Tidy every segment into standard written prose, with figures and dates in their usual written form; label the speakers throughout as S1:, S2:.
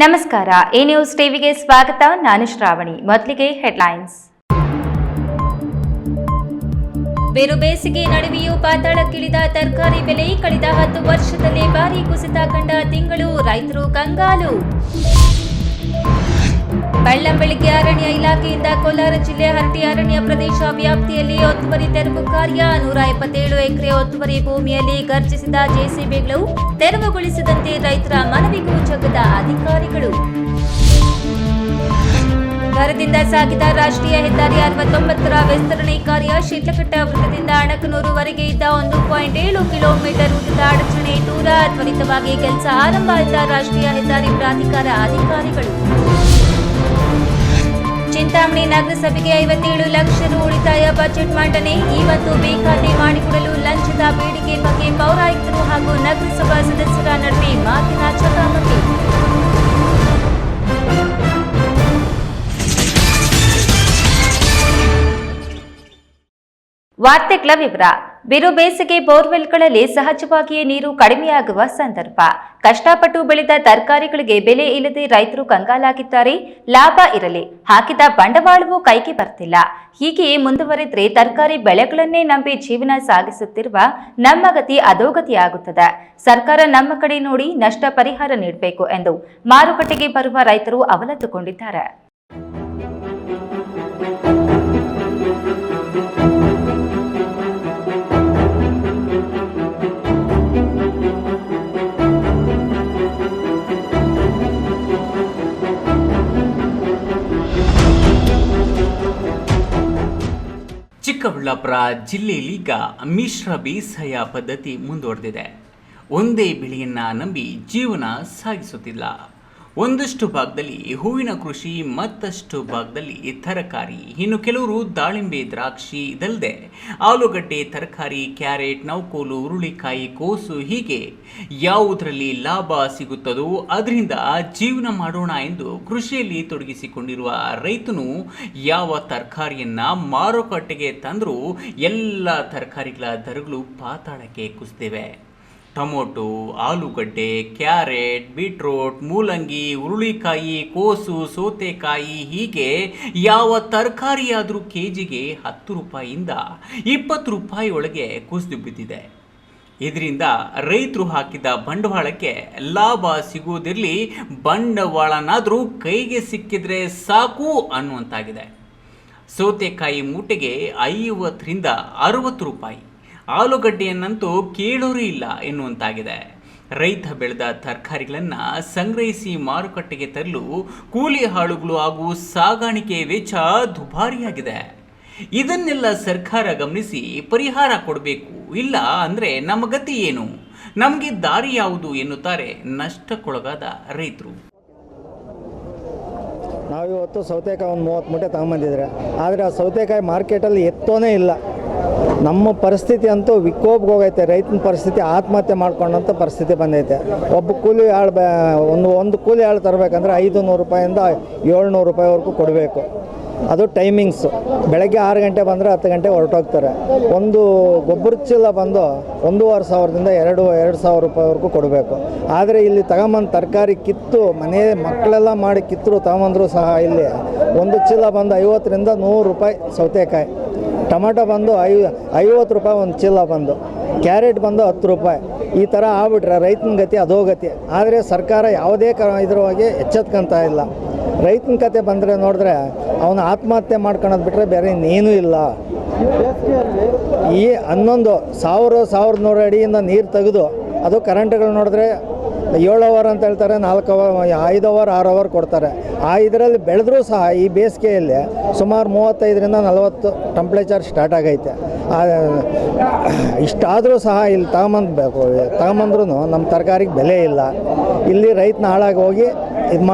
S1: ನಮಸ್ಕಾರ, A news ಟಿವಿಗೆ ಸ್ವಾಗತ. ನಾನು ಶ್ರಾವಣಿ. ಮೊದಲಿಗೆ ಹೆಡ್ಲೈನ್ಸ್. ಬೇರು ಬೇಸಿಗೆ ನಡುವೆಯೂ ಪಾತಾಳಕ್ಕಿಳಿದ ತರಕಾರಿ ಬೆಲೆ. ಕಳೆದ 10 ವರ್ಷದಲ್ಲೇ ಭಾರಿ ಕುಸಿತ ಕಂಡ ತಿಂಗಳು, ರೈತರು ಕಂಗಾಲು. ಬೆಳ್ಳಂಬೆಳಗ್ಗೆ ಅರಣ್ಯ ಇಲಾಖೆಯಿಂದ ಕೋಲಾರ ಜಿಲ್ಲೆ ಹರಟಿ ಅರಣ್ಯ ಪ್ರದೇಶ ವ್ಯಾಪ್ತಿಯಲ್ಲಿ ಒತ್ತುವರಿ ತೆರವು ಕಾರ್ಯ. 127 ಎಕರೆ ಒತ್ತುವರಿ ಭೂಮಿಯಲ್ಲಿ ಗರ್ಜಿಸಿದ ಜೆಸಿಬಿಗಳು. ತೆರವುಗೊಳಿಸದಂತೆ ರೈತರ ಮನವಿಗೂ ಜಗ್ಗದ ಅಧಿಕಾರಿಗಳು. ಭರದಿಂದ ಸಾಗಿದ ರಾಷ್ಟ್ರೀಯ ಹೆದ್ದಾರಿ 69ರ ವಿಸ್ತರಣೆ ಕಾರ್ಯ. ಶಿಡ್ಲಘಟ್ಟ ವೃತ್ತದಿಂದ ಅಣಕನೂರುವರೆಗೆ ಇದ್ದ 1.7 ಕಿಲೋಮೀಟರ್ ಉದ್ದದ ಅಡಚಣೆ ದೂರ. ತ್ವರಿತವಾಗಿ ಕೆಲಸ ಆರಂಭ ಎಂದ ರಾಷ್ಟ್ರೀಯ ಹೆದ್ದಾರಿ ಪ್ರಾಧಿಕಾರ ಅಧಿಕಾರಿಗಳು. ಚಿಂತಾಮಣಿ ನಗರಸಭೆಗೆ 57 ಲಕ್ಷ ರು ಉಳಿತಾಯ ಬಜೆಟ್ ಮಂಡನೆ. ಇವತ್ತು ಬೇಕಾತಿ ಮಾಡಿಕೊಡಲು ಲಂಚದ ಬೇಡಿಕೆ ಬಗ್ಗೆ ಪೌರಾಯುಕ್ತರು ಹಾಗೂ ನಗರಸಭಾ ಸದಸ್ಯರ ನಡುವೆ ಮಾತಿನ ಚಕಮಕಿ. ವಾರ್ತೆಗಳ ವಿವರ. ಬಿರು ಬೇಸಿಗೆ ಬೋರ್ವೆಲ್ಗಳಲ್ಲಿ ಸಹಜವಾಗಿಯೇ ನೀರು ಕಡಿಮೆಯಾಗುವ ಸಂದರ್ಭ. ಕಷ್ಟಪಟ್ಟು ಬೆಳೆದ ತರಕಾರಿಗಳಿಗೆ ಬೆಲೆ ಇಲ್ಲದೆ ರೈತರು ಕಂಗಾಲಾಗಿದ್ದಾರೆ. ಲಾಭ ಇರಲಿ, ಹಾಕಿದ ಬಂಡವಾಳವೂ ಕೈಗೆ ಬರ್ತಿಲ್ಲ. ಹೀಗೆಯೇ ಮುಂದುವರೆದ್ರೆ ತರಕಾರಿ ಬೆಳೆಗಳನ್ನೇ ನಂಬಿ ಜೀವನ ಸಾಗಿಸುತ್ತಿರುವ ನಮ್ಮ ಗತಿ ಅಧೋಗತಿಯಾಗುತ್ತದೆ. ಸರ್ಕಾರ ನಮ್ಮ ಕಡೆ ನೋಡಿ ನಷ್ಟ ಪರಿಹಾರ ನೀಡಬೇಕು ಎಂದು ಮಾರುಕಟ್ಟೆಗೆ ಬರುವ ರೈತರು ಅವಲತ್ತುಕೊಂಡಿದ್ದಾರೆ.
S2: ಚಿಕ್ಕಬಳ್ಳಾಪುರ ಜಿಲ್ಲೆಯಲ್ಲೀಗ ಮಿಶ್ರ ಬೇಸಾಯ ಪದ್ಧತಿ ಮುಂದುವರೆದಿದೆ. ಒಂದೇ ಬೆಳೆಯನ್ನ ನಂಬಿ ಜೀವನ ಸಾಗಿಸುತ್ತಿಲ್ಲ. ಒಂದಷ್ಟು ಭಾಗದಲ್ಲಿ ಹೂವಿನ ಕೃಷಿ, ಮತ್ತಷ್ಟು ಭಾಗದಲ್ಲಿ ತರಕಾರಿ, ಇನ್ನು ಕೆಲವರು ದಾಳಿಂಬೆ, ದ್ರಾಕ್ಷಿ, ಇದಲ್ಲದೆ ಆಲೂಗಡ್ಡೆ, ತರಕಾರಿ, ಕ್ಯಾರೆಟ್, ನೌಕೋಲು, ಹುರುಳಿಕಾಯಿ, ಕೋಸು, ಹೀಗೆ ಯಾವುದರಲ್ಲಿ ಲಾಭ ಸಿಗುತ್ತದೋ ಅದರಿಂದ ಜೀವನ ಮಾಡೋಣ ಎಂದು ಕೃಷಿಯಲ್ಲಿ ತೊಡಗಿಸಿಕೊಂಡಿರುವ ರೈತನು ಯಾವ ತರಕಾರಿಯನ್ನ ಮಾರುಕಟ್ಟೆಗೆ ತಂದರೂ ಎಲ್ಲ ತರಕಾರಿಗಳ ದರಗಳು ಪಾತಾಳಕ್ಕೆ ಕುಸಿದಿವೆ. ಟೊಮೊಟೊ, ಆಲೂಗಡ್ಡೆ, ಕ್ಯಾರೆಟ್, ಬೀಟ್ರೋಟ್, ಮೂಲಂಗಿ, ಹುರುಳಿಕಾಯಿ, ಕೋಸು, ಸೌತೆಕಾಯಿ, ಹೀಗೆ ಯಾವ ತರಕಾರಿಯಾದರೂ ಕೆಜಿಗೆ 10 ರೂಪಾಯಿಯಿಂದ 20 ರೂಪಾಯಿ ಒಳಗೆ ಕುಸಿದು ಬಿದ್ದಿದೆ. ಇದರಿಂದ ರೈತರು ಹಾಕಿದ ಬಂಡವಾಳಕ್ಕೆ ಲಾಭ ಸಿಗುವುದಿರಲಿ, ಬಂಡವಾಳನಾದರೂ ಕೈಗೆ ಸಿಕ್ಕಿದ್ರೆ ಸಾಕು ಅನ್ನುವಂತಾಗಿದೆ. ಸೌತೆಕಾಯಿ ಮೂಟೆಗೆ 50 ರಿಂದ 60 ರೂಪಾಯಿ, ಆಲೂಗಡ್ಡೆಯನ್ನಂತೂ ಕೇಳೋರೇ ಇಲ್ಲ ಎನ್ನುವಂತಾಗಿದೆ. ರೈತ ಬೆಳೆದ ತರಕಾರಿಗಳನ್ನು ಸಂಗ್ರಹಿಸಿ ಮಾರುಕಟ್ಟೆಗೆ ತರಲು ಕೂಲಿ ಆಳುಗಳು ಹಾಗೂ ಸಾಗಾಣಿಕೆ ವೆಚ್ಚ ದುಬಾರಿಯಾಗಿದೆ. ಇದನ್ನೆಲ್ಲ ಸರ್ಕಾರ ಗಮನಿಸಿ ಪರಿಹಾರ ಕೊಡಬೇಕು. ಇಲ್ಲ ಅಂದರೆ ನಮ್ಮ ಗತಿ ಏನು, ನಮಗೆ ದಾರಿ ಯಾವುದು ಎನ್ನುತ್ತಾರೆ ನಷ್ಟಕ್ಕೊಳಗಾದ ರೈತರು.
S3: ನಾವಿವತ್ತು ಸೌತೆಕಾಯಿ ಒಂದು 30 ಮೂಟೆ ತಗೊಂಬಂದಿದ್ರೆ, ಆದರೆ ಆ ಸೌತೆಕಾಯಿ ಮಾರ್ಕೆಟಲ್ಲಿ ಎತ್ತೋನೇ ಇಲ್ಲ. ನಮ್ಮ ಪರಿಸ್ಥಿತಿ ಅಂತೂ ವಿಕೋಪ್ಗೆ ಹೋಗೈತೆ. ರೈತನ ಪರಿಸ್ಥಿತಿ ಆತ್ಮಹತ್ಯೆ ಮಾಡ್ಕೊಂಡಂಥ ಪರಿಸ್ಥಿತಿ ಬಂದೈತೆ. ಒಬ್ಬ ಕೂಲಿ ಆಳು ಒಂದು ಕೂಲಿ ಆಳು ತರಬೇಕಂದ್ರೆ 500 ರೂಪಾಯಿಂದ 700 ರೂಪಾಯಿವರೆಗೂ ಕೊಡಬೇಕು. ಅದು ಟೈಮಿಂಗ್ಸು. ಬೆಳಗ್ಗೆ 6 ಗಂಟೆ ಬಂದರೆ 10 ಗಂಟೆ ಹೊರಟೋಗ್ತಾರೆ. ಒಂದು ಗೊಬ್ಬರ ಚೀಲ ಬಂದು 1,500ದಿಂದ 2,000 ರೂಪಾಯಿವರೆಗೂ ಕೊಡಬೇಕು. ಆದರೆ ಇಲ್ಲಿ ತಗೊಂಬಂದು ತರಕಾರಿ ಕಿತ್ತು ಮನೆ ಮಕ್ಕಳೆಲ್ಲ ಮಾಡಿ ಕಿತ್ತರು ತಗೊಂಬಂದರೂ ಸಹ ಇಲ್ಲಿ ಒಂದು ಚೀಲ ಬಂದು 50 ರಿಂದ 100 ರೂಪಾಯಿ ಸೌತೆಕಾಯಿ. ಟೊಮೆಟೊ ಬಂದು 50 ರೂಪಾಯಿ ಒಂದು ಚೀಲ ಬಂದು, ಕ್ಯಾರೆಟ್ ಬಂದು 10 ರೂಪಾಯಿ. ಈ ಥರ ಆಗ್ಬಿಟ್ರೆ ರೈತನ ಗತಿ ಅಧೋಗತಿ. ಆದರೆ ಸರ್ಕಾರ ಯಾವುದೇ ಇದರವಾಗಿ ಎಚ್ಚೆತ್ಕೊಂತ ಇಲ್ಲ. ರೈತನ ಕತೆ ಬಂದರೆ ನೋಡಿದ್ರೆ ಅವನು ಆತ್ಮಹತ್ಯೆ ಮಾಡ್ಕೊಳೋದು ಬಿಟ್ಟರೆ ಬೇರೆ ಇನ್ನೇನೂ ಇಲ್ಲ. ಈ 11,100 ಅಡಿಯಿಂದ ನೀರು ತೆಗೆದು ಅದು ಕರೆಂಟ್ಗಳು ನೋಡಿದ್ರೆ 7 ಅವರ್ ಅಂತ ಹೇಳ್ತಾರೆ, 4 ಅವರ್, 5 ಅವರ್, 6 ಅವರ್ ಕೊಡ್ತಾರೆ. ಇದರಲ್ಲಿ ಬೆಳೆದ್ರೂ ಸಹ ಈ ಬೇಸಿಗೆಯಲ್ಲಿ ಸುಮಾರು 35 ರಿಂದ 40 ಟೆಂಪ್ರೇಚರ್ ಸ್ಟಾರ್ಟ್ ಆಗೈತೆ. ಇಷ್ಟಾದರೂ ಸಹ ಇಲ್ಲಿ ತಗೊಂಬಂದ್ರೂ ನಮ್ಮ ತರಕಾರಿಗೆ ಬೆಲೆ ಇಲ್ಲ. ಇಲ್ಲಿ ರೈತನ ಹಾಳಾಗಿ ಹೋಗಿ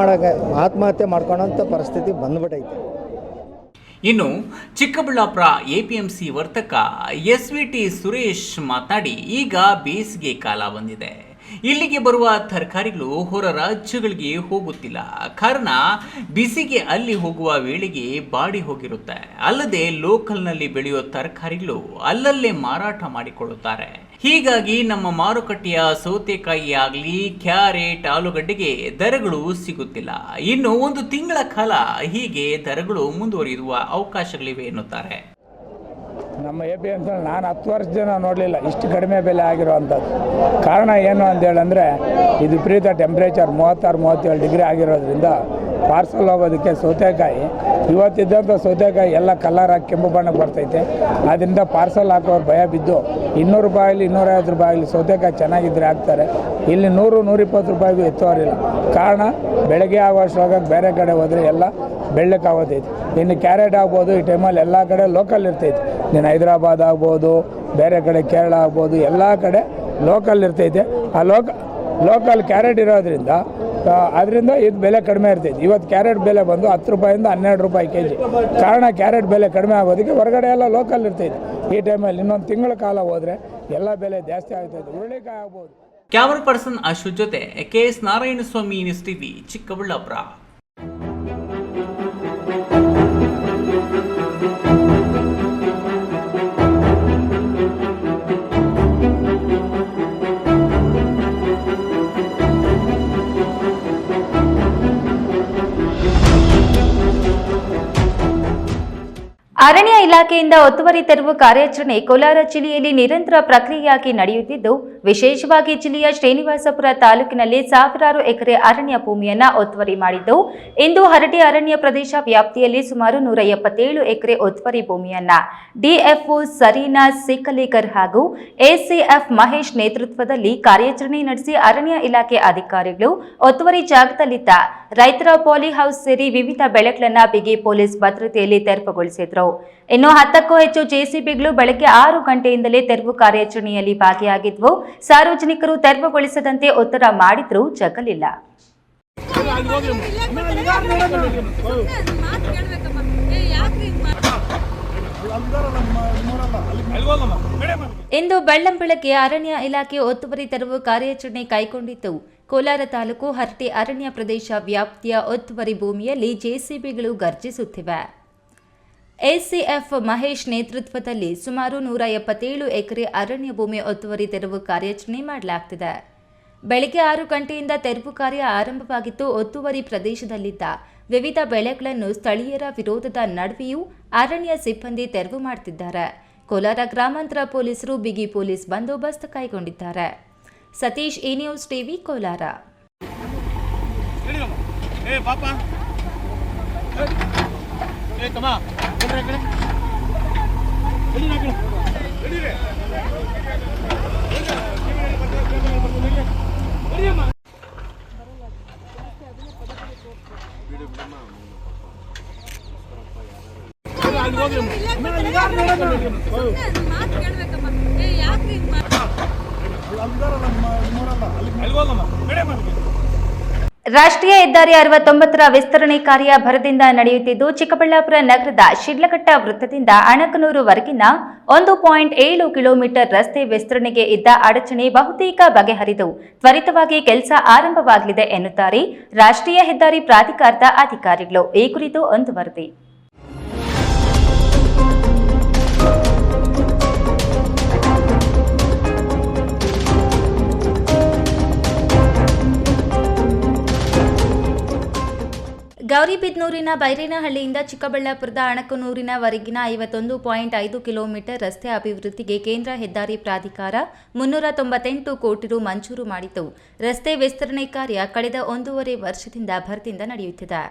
S3: ಆತ್ಮಹತ್ಯೆ ಮಾಡ್ಕೊಳ್ಳೋಂಥ ಪರಿಸ್ಥಿತಿ ಬಂದ್ಬಿಟ್ಟೈತೆ.
S2: ಇನ್ನು ಚಿಕ್ಕಬಳ್ಳಾಪುರ ಎಪಿಎಂಸಿ ವರ್ತಕ SVT ಸುರೇಶ್ ಮಾತನಾಡಿ, ಈಗ ಬೇಸಿಗೆ ಕಾಲ ಬಂದಿದೆ. ಇಲ್ಲಿಗೆ ಬರುವ ತರಕಾರಿಗಳು ಹೊರ ರಾಜ್ಯಗಳಿಗೆ ಹೋಗುತ್ತಿಲ್ಲ. ಕಾರಣ ಬಿಸಿಗೆ ಅಲ್ಲಿ ಹೋಗುವ ವೇಳೆಗೆ ಬಾಡಿ ಹೋಗಿರುತ್ತೆ. ಅಲ್ಲದೆ ಲೋಕಲ್ನಲ್ಲಿ ಬೆಳೆಯುವ ತರಕಾರಿಗಳು ಅಲ್ಲಲ್ಲೇ ಮಾರಾಟ ಮಾಡಿಕೊಳ್ಳುತ್ತಾರೆ. ಹೀಗಾಗಿ ನಮ್ಮ ಮಾರುಕಟ್ಟೆಯ ಸೌತೆಕಾಯಿ ಆಗಲಿ, ಕ್ಯಾರೆಟ್, ಆಲೂಗಡ್ಡೆಗೆ ದರಗಳು ಸಿಗುತ್ತಿಲ್ಲ. ಇನ್ನು ಒಂದು ತಿಂಗಳ ಕಾಲ ಹೀಗೆ ದರಗಳು ಮುಂದುವರಿಯುವ ಅವಕಾಶಗಳಿವೆ ಎನ್ನುತ್ತಾರೆ.
S4: ನಮ್ಮ APMC ನಾನು 10 ವರ್ಷದಿಂದ ನೋಡಲಿಲ್ಲ ಇಷ್ಟು ಕಡಿಮೆ ಬೆಲೆ ಆಗಿರೋವಂಥದ್ದು. ಕಾರಣ ಏನು ಅಂತೇಳಂದರೆ ಇದು ವಿಪರೀತ ಟೆಂಪ್ರೇಚರ್ 36-37 ಡಿಗ್ರಿ ಆಗಿರೋದ್ರಿಂದ ಪಾರ್ಸಲ್ ಹೋಗೋದಕ್ಕೆ ಸೌತೆಕಾಯಿ ಇವತ್ತಿದ್ದಂಥ ಸೌತೆಕಾಯಿ ಎಲ್ಲ ಕಲರ್ ಆಗಿ ಕೆಂಪು ಬಣ್ಣಕ್ಕೆ ಬರ್ತೈತೆ. ಆದ್ದರಿಂದ ಪಾರ್ಸಲ್ ಹಾಕೋರು ಭಯ ಬಿದ್ದು 200 ರೂಪಾಯಿ 250 ರೂಪಾಯಿ ಸೌತೆಕಾಯಿ ಚೆನ್ನಾಗಿದ್ದರೆ ಹಾಕ್ತಾರೆ. ಇಲ್ಲಿ 100-120 ರೂಪಾಯಿಗೂ ಎತ್ತೋರಿಲ್ಲ. ಕಾರಣ ಬೆಳಗ್ಗೆ ಆಗೋಷ್ಟಾಗ ಬೇರೆ ಕಡೆ ಹೋದರೆ ಎಲ್ಲ ಬೆಳ್ಳಕ್ಕಾಗೋತೈತೆ. ಇನ್ನು ಕ್ಯಾರೆಟ್ ಆಗ್ಬೋದು, ಈ ಟೈಮಲ್ಲಿ ಎಲ್ಲ ಕಡೆ ಲೋಕಲ್ ಇರ್ತೈತೆ. ನೀನು ಹೈದ್ರಾಬಾದ್ ಆಗ್ಬೋದು, ಬೇರೆ ಕಡೆ ಕೇರಳ ಆಗ್ಬೋದು, ಎಲ್ಲ ಕಡೆ ಲೋಕಲ್ ಇರ್ತೈತೆ. ಆ ಲೋಕಲ್ ಕ್ಯಾರೆಟ್ ಇರೋದ್ರಿಂದ ಅದರಿಂದ ಇದು ಬೆಲೆ ಕಡಿಮೆ ಇರ್ತೈತೆ. ಇವತ್ತು ಕ್ಯಾರೆಟ್ ಬೆಲೆ ಬಂದು 10 ರೂಪಾಯಿಂದ 12 ರೂಪಾಯಿ kg. ಕಾರಣ ಕ್ಯಾರೆಟ್ ಬೆಲೆ ಕಡಿಮೆ ಆಗೋದಕ್ಕೆ ಹೊರಗಡೆ ಎಲ್ಲ ಲೋಕಲ್ ಇರ್ತೈತೆ. ಈ ಟೈಮಲ್ಲಿ ಇನ್ನೊಂದು ತಿಂಗಳ ಕಾಲ ಹೋದರೆ ಎಲ್ಲ ಬೆಲೆ ಜಾಸ್ತಿ ಆಗ್ತೈತೆ. ಹುರುಳಿಕಾಯಿ ಆಗ್ಬೋದು.
S2: ಕ್ಯಾಮರಾ ಪರ್ಸನ್ ಅಶ್ವಥ್ ಜೊತೆ KS Narayanaswamy, news TV, Chikkaballapur.
S1: ಅರಣ್ಯ ಇಲಾಖೆಯಿಂದ ಒತ್ತುವರಿ ತೆರವು ಕಾರ್ಯಾಚರಣೆ ಕೋಲಾರ ಜಿಲ್ಲೆಯಲ್ಲಿ ನಿರಂತರ ಪ್ರಕ್ರಿಯೆಯಾಗಿ ನಡೆಯುತ್ತಿದ್ದು, ವಿಶೇಷವಾಗಿ ಜಿಲ್ಲೆಯ ಶ್ರೀನಿವಾಸಪುರ ತಾಲೂಕಿನಲ್ಲಿ ಸಾವಿರಾರು ಎಕರೆ ಅರಣ್ಯ ಭೂಮಿಯನ್ನ ಒತ್ತುವರಿ ಮಾಡಿದ್ದು, ಇಂದು ಹರಟಿ ಅರಣ್ಯ ಪ್ರದೇಶ ವ್ಯಾಪ್ತಿಯಲ್ಲಿ ಸುಮಾರು 177 ಎಕರೆ ಒತ್ತುವರಿ ಭೂಮಿಯನ್ನ DFO ಸರೀನಾ ಸಿಕಲೇಕರ್ ಹಾಗೂ ACF ಮಹೇಶ್ ನೇತೃತ್ವದಲ್ಲಿ ಕಾರ್ಯಾಚರಣೆ ನಡೆಸಿ ಅರಣ್ಯ ಇಲಾಖೆ ಅಧಿಕಾರಿಗಳು ಒತ್ತುವರಿ ಜಾಗದಲ್ಲಿದ್ದ ರೈತರ ಪಾಲಿ ಹೌಸ್ ಸೇರಿ ವಿವಿಧ ಬೆಳೆಗಳನ್ನ ಬಿಗಿ ಪೊಲೀಸ್ ಭದ್ರತೆಯಲ್ಲಿ ತೆರವುಗೊಳಿಸಿದ್ರು. ಇನ್ನು 10ಕ್ಕೂ ಹೆಚ್ಚು JCBಗಳು ಬೆಳಗ್ಗೆ 6 ಗಂಟೆಯಿಂದಲೇ ತೆರವು ಕಾರ್ಯಾಚರಣೆಯಲ್ಲಿ ಭಾಗಿಯಾಗಿದ್ವು. ಸಾರ್ವಜನಿಕರು ತೆರವುಗೊಳಿಸದಂತೆ ಒತ್ತಡ ಮಾಡಿದ್ರೂ ಜಗ್ಗಲಿಲ್ಲ. ಇಂದು ಬೆಳ್ಳಂಬೆಳಗ್ಗೆ ಅರಣ್ಯ ಇಲಾಖೆ ಒತ್ತುವರಿ ತೆರವು ಕಾರ್ಯಾಚರಣೆ ಕೈಗೊಂಡಿತ್ತು. ಕೋಲಾರ ತಾಲೂಕು ಹರಟಿ ಅರಣ್ಯ ಪ್ರದೇಶ ವ್ಯಾಪ್ತಿಯ ಒತ್ತುವರಿ ಭೂಮಿಯಲ್ಲಿ JCBಗಳು ಗರ್ಜಿಸುತ್ತಿವೆ. ACF ಮಹೇಶ್ ನೇತೃತ್ವದಲ್ಲಿ ಸುಮಾರು 177 ಎಕರೆ ಅರಣ್ಯ ಭೂಮಿ ಒತ್ತುವರಿ ತೆರವು ಕಾರ್ಯಾಚರಣೆ ಮಾಡಲಾಗುತ್ತಿದೆ. ಬೆಳಗ್ಗೆ 6 ಗಂಟೆಯಿಂದ ತೆರವು ಕಾರ್ಯ ಆರಂಭವಾಗಿದ್ದು, ಒತ್ತುವರಿ ಪ್ರದೇಶದಲ್ಲಿದ್ದ ವಿವಿಧ ಬೆಳೆಗಳನ್ನು ಸ್ಥಳೀಯರ ವಿರೋಧದ ನಡುವೆಯೂ ಅರಣ್ಯ ಸಿಬ್ಬಂದಿ ತೆರವು ಮಾಡುತ್ತಿದ್ದಾರೆ. ಕೋಲಾರ ಗ್ರಾಮಾಂತರ ಪೊಲೀಸರು ಬಿಗಿ ಪೊಲೀಸ್ ಬಂದೋಬಸ್ತ್ ಕೈಗೊಂಡಿದ್ದಾರೆ. Satish, news TV, Kolar. ರಾಷ್ಟ್ರೀಯ ಹೆದ್ದಾರಿ 69ರ ವಿಸ್ತರಣೆ ಕಾರ್ಯ ಭರದಿಂದ ನಡೆಯುತ್ತಿದ್ದು, ಚಿಕ್ಕಬಳ್ಳಾಪುರ ನಗರದ ಶಿಡ್ಲಘಟ್ಟ ವೃತ್ತದಿಂದ ಅಣಕನೂರುವರೆಗಿನ 1.7 ಕಿಲೋಮೀಟರ್ ರಸ್ತೆ ವಿಸ್ತರಣೆಗೆ ಇದ್ದ ಅಡಚಣೆ ಬಹುತೇಕ ಬಗೆಹರಿದು ತ್ವರಿತವಾಗಿ ಕೆಲಸ ಆರಂಭವಾಗಲಿದೆ ಎನ್ನುತ್ತಾರೆ ರಾಷ್ಟ್ರೀಯ ಹೆದ್ದಾರಿ ಪ್ರಾಧಿಕಾರದ ಅಧಿಕಾರಿಗಳು. ಈ ಕುರಿತು ಒಂದು ವರದಿ. ಗೌರಿಬಿದನೂರಿನ ಬೈರೇನಹಳ್ಳಿಯಿಂದ ಚಿಕ್ಕಬಳ್ಳಾಪುರದ ಅಣಕನೂರಿನವರೆಗಿನ 51.5 ಕಿಲೋಮೀಟರ್ ರಸ್ತೆ ಅಭಿವೃದ್ಧಿಗೆ ಕೇಂದ್ರ ಹೆದ್ದಾರಿ ಪ್ರಾಧಿಕಾರ 398 ಕೋಟಿ ರು ಮಂಜೂರು ಮಾಡಿದ್ದು, ರಸ್ತೆ ವಿಸ್ತರಣೆ ಕಾರ್ಯ ಕಳೆದ 1.5 ವರ್ಷದಿಂದ ಭರದಿಂದ ನಡೆಯುತ್ತಿದೆ.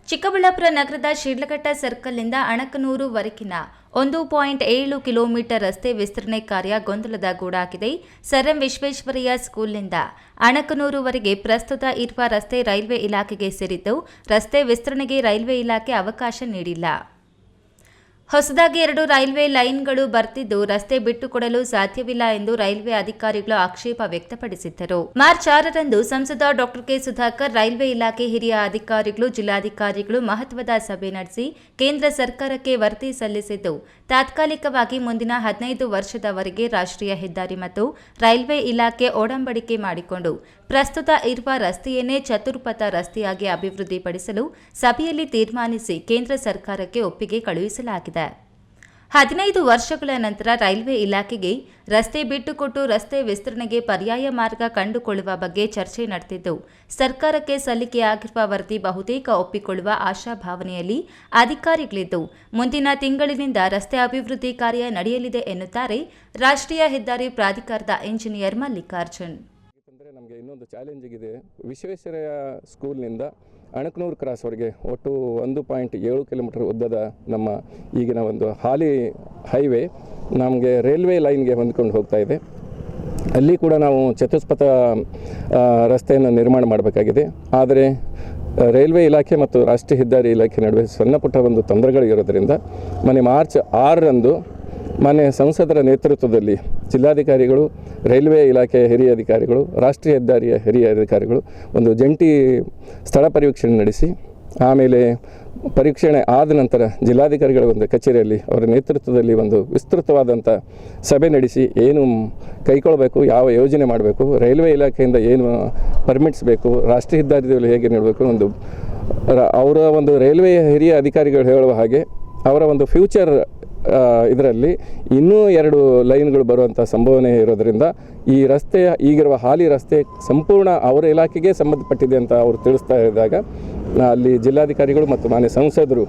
S1: ಚಿಕ್ಕಬಳ್ಳಾಪುರ ನಗರದ ಶಿಡ್ಲಘಟ್ಟ ಸರ್ಕಲ್ನಿಂದ ಅಣಕನೂರುವರೆಗಿನ 1.7 ಕಿಲೋಮೀಟರ್ ರಸ್ತೆ ವಿಸ್ತರಣೆ ಕಾರ್ಯ ಗೊಂದಲದ ಗೂಡಾಗಿದೆ. ಸರ್ ಎಂ ವಿಶ್ವೇಶ್ವರಯ್ಯ ಸ್ಕೂಲ್ನಿಂದ ಅಣಕನೂರುವರೆಗೆ ಪ್ರಸ್ತುತ ಇರುವ ರಸ್ತೆ ರೈಲ್ವೆ ಇಲಾಖೆಗೆ ಸೇರಿದ್ದು, ರಸ್ತೆ ವಿಸ್ತರಣೆಗೆ ರೈಲ್ವೆ ಇಲಾಖೆ ಅವಕಾಶ ನೀಡಿಲ್ಲ. ಹೊಸದಾಗಿ 2 ರೈಲ್ವೆ ಲೈನ್ಗಳು ಬರ್ತಿದ್ದು ರಸ್ತೆ ಬಿಟ್ಟುಕೊಡಲು ಸಾಧ್ಯವಿಲ್ಲ ಎಂದು ರೈಲ್ವೆ ಅಧಿಕಾರಿಗಳು ಆಕ್ಷೇಪ ವ್ಯಕ್ತಪಡಿಸಿದ್ದರು. ಮಾರ್ಚ್ 6ರಂದು ಸಂಸದ ಡಾಕ್ಟರ್ ಕೆ ಸುಧಾಕರ್ ರೈಲ್ವೆ ಇಲಾಖೆ ಹಿರಿಯ ಅಧಿಕಾರಿಗಳು, ಜಿಲ್ಲಾಧಿಕಾರಿಗಳು ಮಹತ್ವದ ಸಭೆ ನಡೆಸಿ ಕೇಂದ್ರ ಸರ್ಕಾರಕ್ಕೆ ವರದಿ ಸಲ್ಲಿಸಿದ್ದು, ತಾತ್ಕಾಲಿಕವಾಗಿ ಮುಂದಿನ 15 ವರ್ಷದವರೆಗೆ ರಾಷ್ಟ್ರೀಯ ಹೆದ್ದಾರಿ ಮತ್ತು ರೈಲ್ವೆ ಇಲಾಖೆ ಒಡಂಬಡಿಕೆ ಮಾಡಿಕೊಂಡು ಪ್ರಸ್ತುತ ಇರುವ ರಸ್ತೆಯನ್ನೇ ಚತುರ್ಪಥ ರಸ್ತೆಯಾಗಿ ಅಭಿವೃದ್ಧಿಪಡಿಸಲು ಸಭೆಯಲ್ಲಿ ತೀರ್ಮಾನಿಸಿ ಕೇಂದ್ರ ಸರ್ಕಾರಕ್ಕೆ ಒಪ್ಪಿಗೆ ಕಳುಹಿಸಲಾಗಿದೆ. 15 ವರ್ಷಗಳ ನಂತರ ರೈಲ್ವೆ ಇಲಾಖೆಗೆ ರಸ್ತೆ ಬಿಟ್ಟುಕೊಟ್ಟು ರಸ್ತೆ ವಿಸ್ತರಣೆಗೆ ಪರ್ಯಾಯ ಮಾರ್ಗ ಕಂಡುಕೊಳ್ಳುವ ಬಗ್ಗೆ ಚರ್ಚೆ ನಡೆದಿದ್ದು, ಸರ್ಕಾರಕ್ಕೆ ಸಲ್ಲಿಕೆಯಾಗಿರುವ ವರದಿ ಬಹುತೇಕ ಒಪ್ಪಿಕೊಳ್ಳುವ ಆಶಾಭಾವನೆಯಲ್ಲಿ ಅಧಿಕಾರಿಗಳಿದ್ದು, ಮುಂದಿನ ತಿಂಗಳಿನಿಂದ ರಸ್ತೆ ಅಭಿವೃದ್ಧಿ ಕಾರ್ಯ ನಡೆಯಲಿದೆ ಎನ್ನುತ್ತಾರೆ ರಾಷ್ಟ್ರೀಯ ಹೆದ್ದಾರಿ ಪ್ರಾಧಿಕಾರದ ಇಂಜಿನಿಯರ್ ಮಲ್ಲಿಕಾರ್ಜುನ್.
S5: ನಮಗೆ ಇನ್ನೊಂದು ಚಾಲೆಂಜಿಂಗ್ ಇದೆ. ವಿಶ್ವೇಶ್ವರಯ್ಯ ಸ್ಕೂಲ್ನಿಂದ ಅಣಕನೂರು ಕ್ರಾಸ್ವರೆಗೆ ಒಟ್ಟು 1.7 ಕಿಲೋಮೀಟರ್ ಉದ್ದದ ನಮ್ಮ ಈಗಿನ ಒಂದು ಹಾಲಿ ಹೈವೇ ನಮಗೆ ರೈಲ್ವೆ ಲೈನ್ಗೆ ಹೊಂದ್ಕೊಂಡು ಹೋಗ್ತಾ ಇದೆ. ಅಲ್ಲಿ ಕೂಡ ನಾವು ಚತುಷ್ಪಥ ರಸ್ತೆಯನ್ನು ನಿರ್ಮಾಣ ಮಾಡಬೇಕಾಗಿದೆ. ಆದರೆ ರೈಲ್ವೆ ಇಲಾಖೆ ಮತ್ತು ರಾಷ್ಟ್ರೀಯ ಹೆದ್ದಾರಿ ಇಲಾಖೆ ನಡುವೆ ಸಣ್ಣ ಪುಟ್ಟ ಒಂದು ತೊಂದರೆಗಳಿರೋದ್ರಿಂದ ಮಾರ್ಚ್ 6ರಂದು ಸಂಸದರ ನೇತೃತ್ವದಲ್ಲಿ ಜಿಲ್ಲಾಧಿಕಾರಿಗಳು, ರೈಲ್ವೆ ಇಲಾಖೆಯ ಹಿರಿಯ ಅಧಿಕಾರಿಗಳು, ರಾಷ್ಟ್ರೀಯ ಹೆದ್ದಾರಿಯ ಹಿರಿಯ ಅಧಿಕಾರಿಗಳು ಒಂದು ಜಂಟಿ ಸ್ಥಳ ಪರೀಕ್ಷಣೆ ನಡೆಸಿ, ಆಮೇಲೆ ಪರೀಕ್ಷಣೆ ಆದ ನಂತರ ಜಿಲ್ಲಾಧಿಕಾರಿಗಳ ಒಂದು ಕಚೇರಿಯಲ್ಲಿ ಅವರ ನೇತೃತ್ವದಲ್ಲಿ ಒಂದು ವಿಸ್ತೃತವಾದಂಥ ಸಭೆ ನಡೆಸಿ ಏನು ಕೈಗೊಳ್ಳಬೇಕು, ಯಾವ ಯೋಜನೆ ಮಾಡಬೇಕು, ರೈಲ್ವೆ ಇಲಾಖೆಯಿಂದ ಏನು ಪರ್ಮಿಟ್ಸ್ ಬೇಕು, ರಾಷ್ಟ್ರೀಯ ಹೆದ್ದಾರಿಯಲ್ಲಿ ಹೇಗೆ ನೀಡಬೇಕು, ಅವರ ಒಂದು ರೈಲ್ವೆ ಹಿರಿಯ ಅಧಿಕಾರಿಗಳು ಹೇಳುವ ಹಾಗೆ ಅವರ ಒಂದು ಫ್ಯೂಚರ್ ಇದರಲ್ಲಿ ಇನ್ನೂ 2 ಲೈನ್ಗಳು ಬರುವಂಥ ಸಂಭಾವನೆ ಇರೋದರಿಂದ ಈ ರಸ್ತೆಯ ಈಗಿರುವ ಹಾಲಿ ರಸ್ತೆ ಸಂಪೂರ್ಣ ಅವರ ಇಲಾಖೆಗೆ ಸಂಬಂಧಪಟ್ಟಿದೆ ಅಂತ ಅವರು ತಿಳಿಸ್ತಾ ಇದ್ದಾಗ ಅಲ್ಲಿ ಜಿಲ್ಲಾಧಿಕಾರಿಗಳು ಮತ್ತು ಮಾನ್ಯ ಸಂಸದರು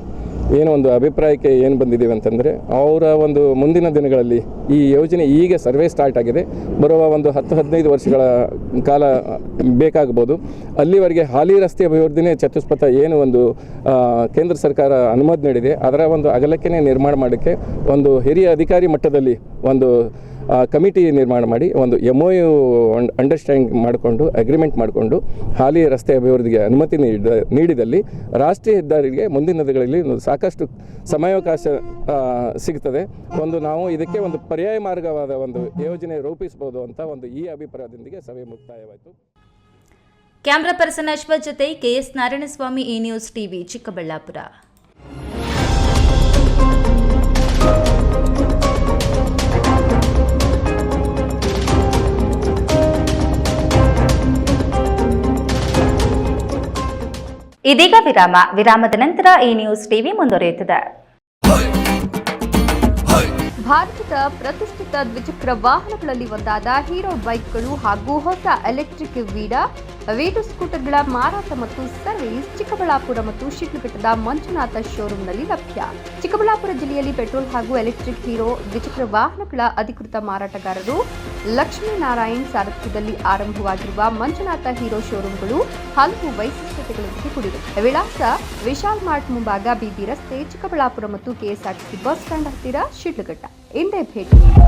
S5: ಏನೋ ಒಂದು ಅಭಿಪ್ರಾಯಕ್ಕೆ ಏನು ಬಂದಿದ್ದೀವಿ ಅಂತಂದರೆ, ಅವರ ಒಂದು ಮುಂದಿನ ದಿನಗಳಲ್ಲಿ ಈ ಯೋಜನೆ ಈಗ ಸರ್ವೆ ಸ್ಟಾರ್ಟ್ ಆಗಿದೆ, ಬರುವ ಒಂದು 10-15 ವರ್ಷಗಳ ಕಾಲ ಬೇಕಾಗಬಹುದು. ಅಲ್ಲಿವರೆಗೆ ಹಾಲಿ ರಸ್ತೆ ಅಭಿವೃದ್ಧಿನೇ ಚತುಷ್ಪಥ ಏನು ಒಂದು ಕೇಂದ್ರ ಸರ್ಕಾರ ಅನುಮತಿ ನೀಡಿದೆ ಅದರ ಒಂದು ಅಗಲಕ್ಕೆ ನಿರ್ಮಾಣ ಮಾಡೋಕ್ಕೆ ಒಂದು ಹಿರಿಯ ಅಧಿಕಾರಿ ಮಟ್ಟದಲ್ಲಿ ಒಂದು ಕಮಿಟಿ ನಿರ್ಮಾಣ ಮಾಡಿ ಒಂದು MOU ಅಂಡರ್ಸ್ಟ್ಯಾಂಡಿಂಗ್ ಮಾಡಿಕೊಂಡು ಅಗ್ರಿಮೆಂಟ್ ಮಾಡಿಕೊಂಡು ಹಾಲಿ ರಸ್ತೆ ಅಭಿವೃದ್ಧಿಗೆ ಅನುಮತಿ ನೀಡಿದಲ್ಲಿ ರಾಷ್ಟ್ರೀಯ ಹೆದ್ದಾರಿಗೆ ಮುಂದಿನ ದಿನಗಳಲ್ಲಿ ಸಾಕಷ್ಟು ಸಮಯಾವಕಾಶ ಸಿಗ್ತದೆ. ನಾವು ಇದಕ್ಕೆ ಒಂದು ಪರ್ಯಾಯ ಮಾರ್ಗವಾದ ಒಂದು ಯೋಜನೆ ರೂಪಿಸಬಹುದು ಅಂತ ಒಂದು ಈ ಅಭಿಪ್ರಾಯದೊಂದಿಗೆ ಸಭೆ ಮುಕ್ತಾಯವಾಯಿತು.
S1: ಕ್ಯಾಮರಾ ಪರ್ಸನ್ ಅಶ್ವಥ್ ಜೊತೆ KS ನಾರಾಯಣಸ್ವಾಮಿ, ಈ ನ್ಯೂಸ್ ಟಿವಿ, ಚಿಕ್ಕಬಳ್ಳಾಪುರ. ಇದೀಗ ವಿರಾಮದ ನಂತರ ಈ ನ್ಯೂಸ್ ಟಿವಿ ಮುಂದುವರಿಯುತ್ತದೆ.
S6: ಭಾರತದ ಪ್ರತಿಷ್ಠಿತ ದ್ವಿಚಕ್ರ ವಾಹನಗಳಲ್ಲಿ ಒಂದಾದ ಹೀರೋ ಬೈಕ್ಗಳು ಹಾಗೂ ಹೊಸ ಎಲೆಕ್ಟ್ರಿಕ್ V2 ಸ್ಕೂಟರ್ಗಳ ಮಾರಾಟ ಮತ್ತು ಸರ್ವಿಸ್ ಚಿಕ್ಕಬಳ್ಳಾಪುರ ಮತ್ತು ಶಿಡ್ಲಘಟ್ಟದ ಮಂಜುನಾಥ ಶೋರೂಮ್ನಲ್ಲಿ ಲಭ್ಯ. ಚಿಕ್ಕಬಳ್ಳಾಪುರ ಜಿಲ್ಲೆಯಲ್ಲಿ ಪೆಟ್ರೋಲ್ ಹಾಗೂ ಎಲೆಕ್ಟ್ರಿಕ್ ಹೀರೋ ದ್ವಿಚಕ್ರ ವಾಹನಗಳ ಅಧಿಕೃತ ಮಾರಾಟಗಾರರು ಲಕ್ಷ್ಮೀನಾರಾಯಣ್ ಸಾರಥ್ಯದಲ್ಲಿ ಆರಂಭವಾಗಿರುವ ಮಂಜುನಾಥ ಹೀರೋ ಶೋರೂಮ್ಗಳು ಹಲವು ವೈಶಿಷ್ಟ್ಯತೆಗಳೊಂದಿಗೆ ಕೂಡಿವೆ. ವಿಳಾಸ ವಿಶಾಲ್ ಮಾರ್ಟ್ ಮುಂಭಾಗ, BB ರಸ್ತೆ, ಚಿಕ್ಕಬಳ್ಳಾಪುರ ಮತ್ತು KSRTC ಬಸ್ ಸ್ಟ್ಯಾಂಡ್ ಹತ್ತಿರ, ಶಿಡ್ಲಘಟ್ಟ. ಇಂದೇ ಭೇಟಿ ನೀಡಿ.